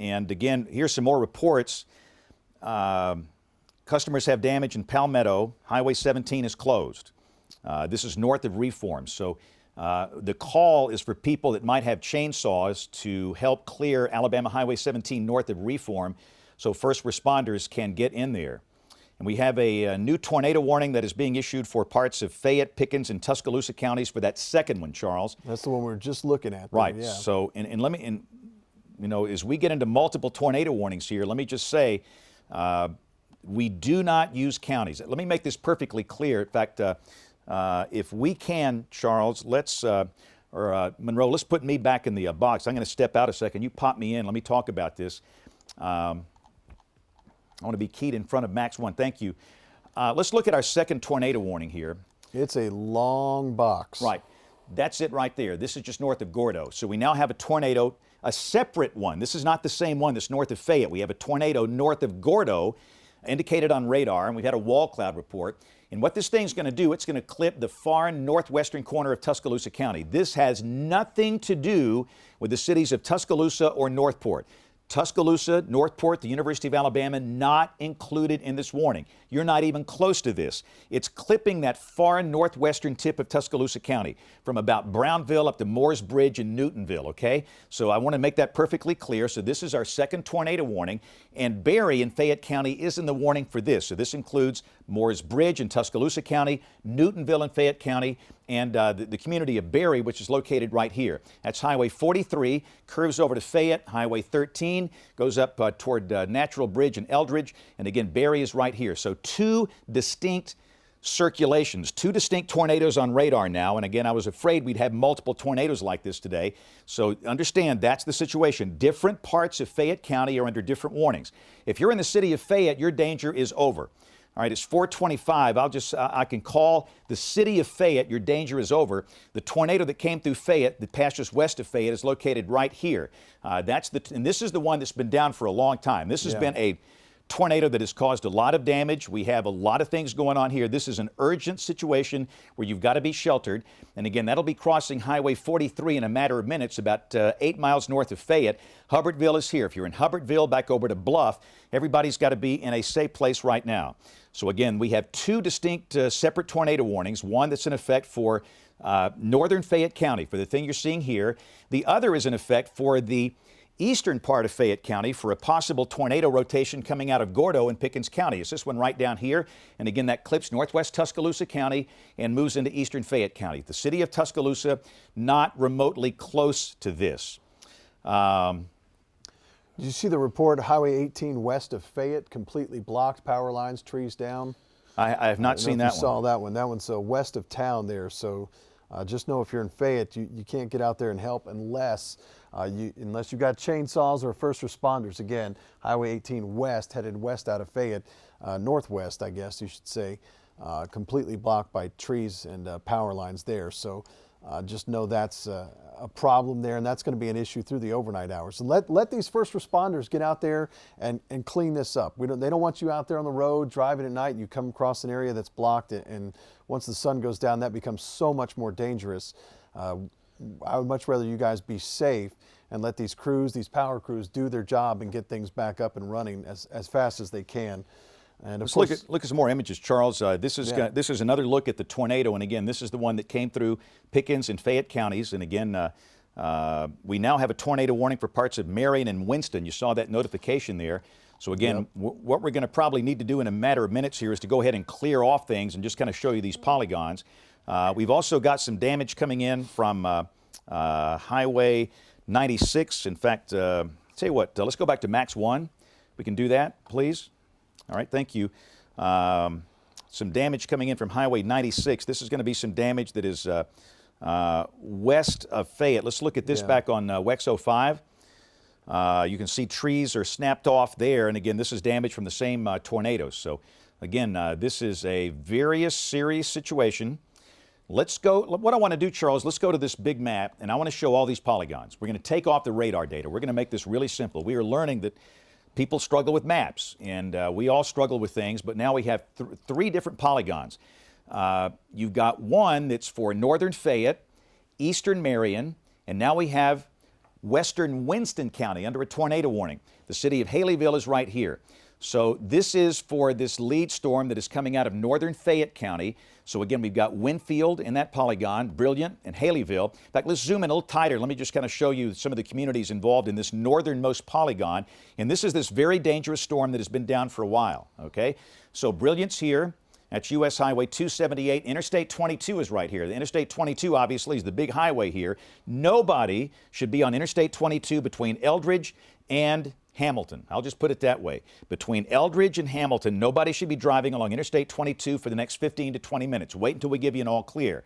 again, here's some more reports. Customers have damage in Palmetto. Highway 17 is closed. This is north of Reform. So the call is for people that might have chainsaws to help clear Alabama Highway 17 north of Reform, so first responders can get in there. And we have a new tornado warning that is being issued for parts of Fayette, Pickens, and Tuscaloosa counties for that second one, Charles. That's the one we're just looking at. Right. Yeah. So, and let me, you know, as we get into multiple tornado warnings here, let me just say, we do not use counties. Let me make this perfectly clear. In fact, if we can, Charles, let's, Monroe, let's put me back in the box. I'm going to step out a second. You pop me in. Let me talk about this. I want to be keyed in front of Max 1. Thank you. Let's look at our second tornado warning here. It's a long box. Right. That's it right there. This is just north of Gordo. So we now have a tornado, a separate one. This is not the same one that's north of Fayette. We have a tornado north of Gordo, indicated on radar, and we've had a wall cloud report. And what this thing's going to do, it's going to clip the far northwestern corner of Tuscaloosa County. This has nothing to do with the cities of Tuscaloosa or Northport. Tuscaloosa, Northport, the University of Alabama, not included in this warning. You're not even close to this. It's clipping that far northwestern tip of Tuscaloosa County from about Brownville up to Moores Bridge in Newtonville, okay? So I want to make that perfectly clear. So this is our second tornado warning, and Berry in Fayette County is in the warning for this. So this includes Moores Bridge in Tuscaloosa County, Newtonville in Fayette County, and the community of Berry, which is located right here. That's Highway 43, curves over to Fayette. Highway 13 goes up toward Natural Bridge and Eldridge. And again, Berry is right here. So two distinct circulations, two distinct tornadoes on radar now. And again, I was afraid we'd have multiple tornadoes like this today. So understand that's the situation. Different parts of Fayette County are under different warnings. If you're in the city of Fayette, your danger is over. All right, it's 425. I can call the city of Fayette. Your danger is over. The tornado that came through Fayette, that passed just west of Fayette, is located right here. And this is the one that's been down for a long time. This has been a tornado that has caused a lot of damage. We have a lot of things going on here. This is an urgent situation where you've got to be sheltered. And again, that'll be crossing Highway 43 in a matter of minutes, about 8 miles north of Fayette. Hubbardville is here. If you're in Hubbardville, back over to Bluff, everybody's got to be in a safe place right now. So again, we have two distinct separate tornado warnings, one that's in effect for northern Fayette County, for the thing you're seeing here. The other is in effect for the eastern part of Fayette County for a possible tornado rotation coming out of Gordo in Pickens County. It's this one right down here. And again, that clips northwest Tuscaloosa County and moves into eastern Fayette County. The city of Tuscaloosa, not remotely close to this. Did you see the report, Highway 18 west of Fayette, completely blocked, power lines, trees down? I have not seen that one. Saw that one. That one's west of town there. So just know if you're in Fayette, you can't get out there and help unless you've got chainsaws or first responders. Again, Highway 18 west, headed west out of Fayette, northwest, I guess you should say, completely blocked by trees and power lines there. So just know that's a problem there, and that's going to be an issue through the overnight hours. And let these first responders get out there and clean this up. They don't want you out there on the road driving at night and you come across an area that's blocked, and once the sun goes down, that becomes so much more dangerous. I would much rather you guys be safe and let these crews, these power crews, do their job and get things back up and running as fast as they can. And of course, look at some more images, Charles. This is another look at the tornado, and again, this is the one that came through Pickens and Fayette counties. And again, we now have a tornado warning for parts of Marion and Winston. You saw that notification there. So again, what we're going to probably need to do in a matter of minutes here is to go ahead and clear off things and just kind of show you these polygons. We've also got some damage coming in from Highway 96. In fact, tell you what, let's go back to Max 1. We can do that, please. All right, thank you. Some damage coming in from Highway 96. This is going to be some damage that is west of Fayette. Let's look at this back on WEX 05. You can see trees are snapped off there, and again, this is damage from the same tornadoes. So again, this is a very serious situation. Let's go, what I want to do, Charles, let's go to this big map, and I want to show all these polygons. We're going to take off the radar data. We're going to make this really simple. We are learning that people struggle with maps, and we all struggle with things, but now we have three different polygons. You've got one that's for northern Fayette, eastern Marion, and now we have western Winston County under a tornado warning. The city of Haleyville is right here. So this is for this lead storm that is coming out of northern Fayette County. So again, we've got Winfield in that polygon, Brilliant, and Haleyville. In fact, let's zoom in a little tighter. Let me just kind of show you some of the communities involved in this northernmost polygon. And this is this very dangerous storm that has been down for a while, okay? So Brilliant's here. That's U.S. Highway 278. Interstate 22 is right here. The Interstate 22 obviously is the big highway here. Nobody should be on Interstate 22 between Eldridge and Hamilton. I'll just put it that way. Between Eldridge and Hamilton, nobody should be driving along Interstate 22 for the next 15 to 20 minutes. Wait until we give you an all clear.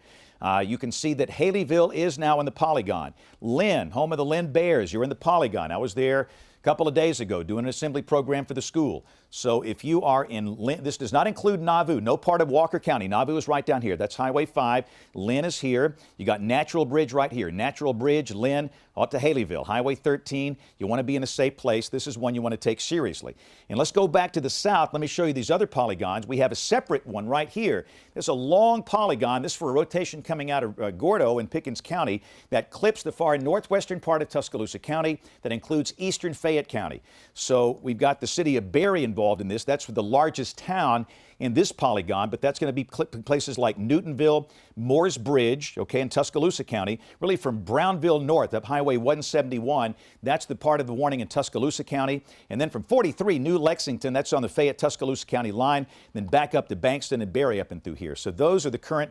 You can see that Haleyville is now in the polygon. Lynn, home of the Lynn Bears, you're in the polygon. I was there a couple of days ago doing an assembly program for the school. So if you are in Lynn, this does not include Nauvoo, no part of Walker County. Nauvoo is right down here. That's Highway 5. Lynn is here. You got Natural Bridge right here. Natural Bridge, Lynn, out to Haleyville. Highway 13, you want to be in a safe place. This is one you want to take seriously. And let's go back to the south. Let me show you these other polygons. We have a separate one right here. There's a long polygon. This is for a rotation coming out of Gordo in Pickens County that clips the far northwestern part of Tuscaloosa County that includes eastern Fayette County. So we've got the city of Barry involved in this. That's the largest town in this polygon, but that's going to be places like Newtonville, Moores Bridge, okay, in Tuscaloosa County, really from Brownville north up Highway 171. That's the part of the warning in Tuscaloosa County. And then from 43, New Lexington, that's on the Fayette-Tuscaloosa County line, then back up to Bankston and Barry up and through here. So those are the current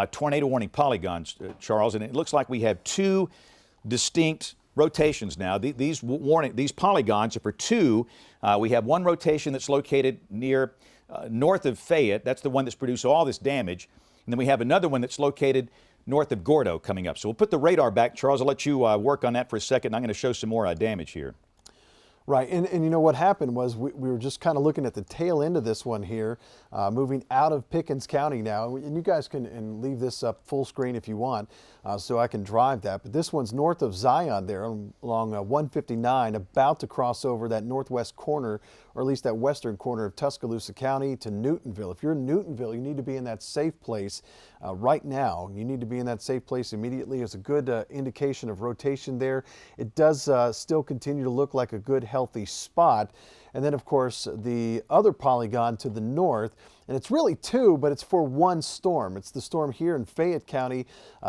tornado warning polygons, Charles, and it looks like we have two distinct rotations now. These polygons are for two. We have one rotation that's located near north of Fayette. That's the one that's produced all this damage. And then we have another one that's located north of Gordo coming up. So we'll put the radar back. Charles, I'll let you work on that for a second. I'm going to show some more damage here. Right, and you know what happened was we were just kind of looking at the tail end of this one here, moving out of Pickens County now, and you guys can leave this up full screen if you want, so I can drive that. But this one's north of Zion there along 159, about to cross over that northwest corner, or at least that western corner of Tuscaloosa County to Newtonville. If you're in Newtonville, you need to be in that safe place right now. You need to be in that safe place immediately. It's a good indication of rotation there. It does still continue to look like a good healthy spot. And then, of course, the other polygon to the north, and it's really two, but it's for one storm. It's the storm here in Fayette County,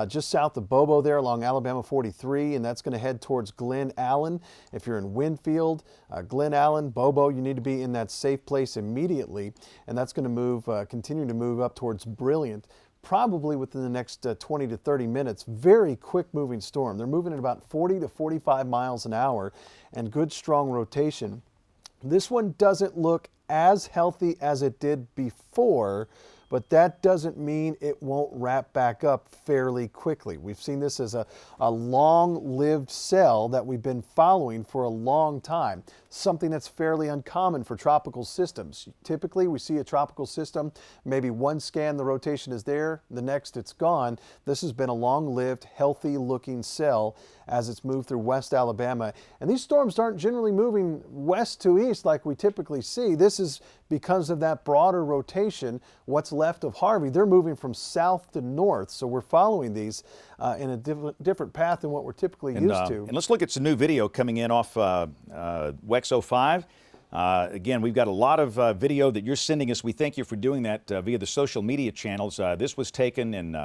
just south of Bobo there along Alabama 43, and that's going to head towards Glen Allen. If you're in Winfield, Glen Allen, Bobo, you need to be in that safe place immediately, and that's going to move, continue to move up towards Brilliant, probably within the next 20 to 30 minutes. Very quick moving storm. They're moving at about 40 to 45 miles an hour and good strong rotation. This one doesn't look as healthy as it did before, but that doesn't mean it won't wrap back up fairly quickly. We've seen this as a long-lived cell that we've been following for a long time, something that's fairly uncommon for tropical systems. Typically, we see a tropical system, maybe one scan, the rotation is there, the next it's gone. This has been a long-lived, healthy-looking cell as it's moved through West Alabama. And these storms aren't generally moving west to east like we typically see. This is because of that broader rotation. What's left of Harvey, they're moving from south to north. So we're following these in a different path than what we're typically used to. And let's look at some new video coming in off WEX 05. Again, we've got a lot of video that you're sending us. We thank you for doing that via the social media channels. This was taken in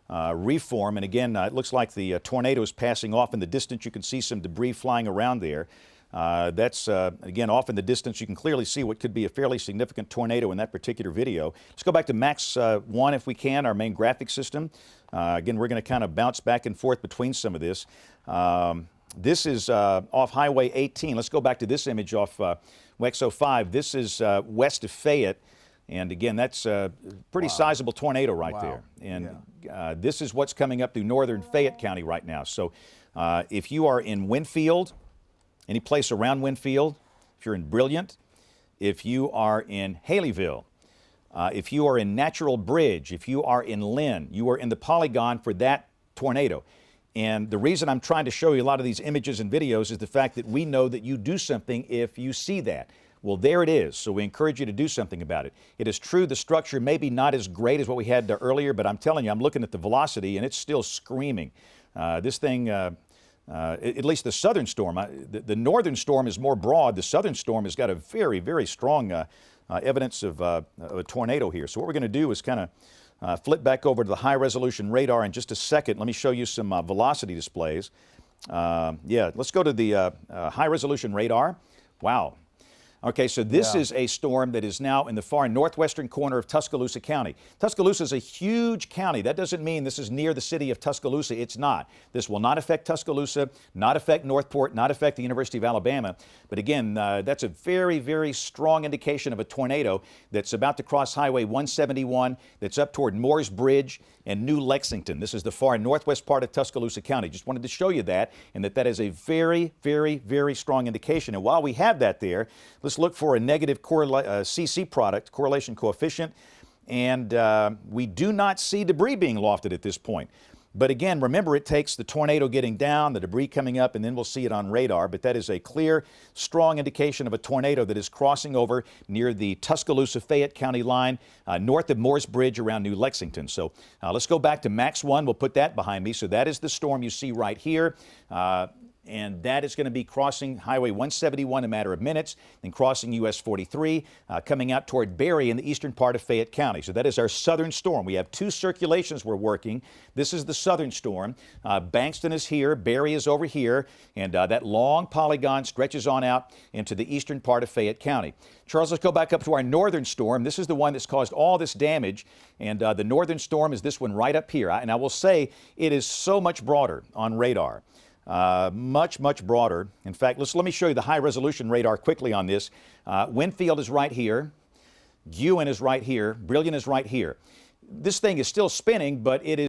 Reform, and again, it looks like the tornado is passing off in the distance. You can see some debris flying around there. That's, again, off in the distance. You can clearly see what could be a fairly significant tornado in that particular video. Let's go back to Max 1 if we can, our main graphic system. Again, we're going to kind of bounce back and forth between some of this. This is off Highway 18. Let's go back to this image off WEX 05. This is west of Fayette. And again, that's a pretty sizable tornado right there. And this is what's coming up through northern Fayette County right now. So if you are in Winfield, any place around Winfield, if you're in Brilliant, if you are in Haleyville, if you are in Natural Bridge, if you are in Lynn, you are in the polygon for that tornado. And the reason I'm trying to show you a lot of these images and videos is the fact that we know that you do something if you see that. Well, there it is. So we encourage you to do something about it. It is true the structure may be not as great as what we had earlier, but I'm telling you, I'm looking at the velocity and it's still screaming. This thing, at least the southern storm, the northern storm is more broad. The southern storm has got a very, very strong evidence of a tornado here. So what we're going to do is kind of flip back over to the high resolution radar in just a second. Let me show you some velocity displays. Yeah, let's go to the high resolution radar. Wow. Okay, so this is a storm that is now in the far northwestern corner of Tuscaloosa County. Tuscaloosa is a huge county. That doesn't mean this is near the city of Tuscaloosa. It's not. This will not affect Tuscaloosa, not affect Northport, not affect the University of Alabama. But again, that's a very, very strong indication of a tornado that's about to cross Highway 171, that's up toward Moores Bridge and New Lexington. This is the far northwest part of Tuscaloosa County. Just wanted to show you that, and that is a very, very, very strong indication. And while we have that there, let's look for a negative CC product, correlation coefficient, and we do not see debris being lofted at this point. But again, remember, it takes the tornado getting down, the debris coming up, and then we'll see it on radar. But that is a clear, strong indication of a tornado that is crossing over near the Tuscaloosa-Fayette County line, north of Moores Bridge around New Lexington. So let's go back to Max 1. We'll put that behind me. So that is the storm you see right here. And that is going to be crossing Highway 171 in a matter of minutes, then crossing US 43, coming out toward Berry in the eastern part of Fayette County. So that is our southern storm. We have two circulations we're working. This is the southern storm. Bankston is here, Berry is over here, and that long polygon stretches on out into the eastern part of Fayette County. Charles, let's go back up to our northern storm. This is the one that's caused all this damage, and the northern storm is this one right up here. And I will say it is so much broader on radar. Much, much broader. In fact, let me show you the high resolution radar quickly on this. Winfield is right here. Guin is right here. Brilliant is right here. This thing is still spinning, but it is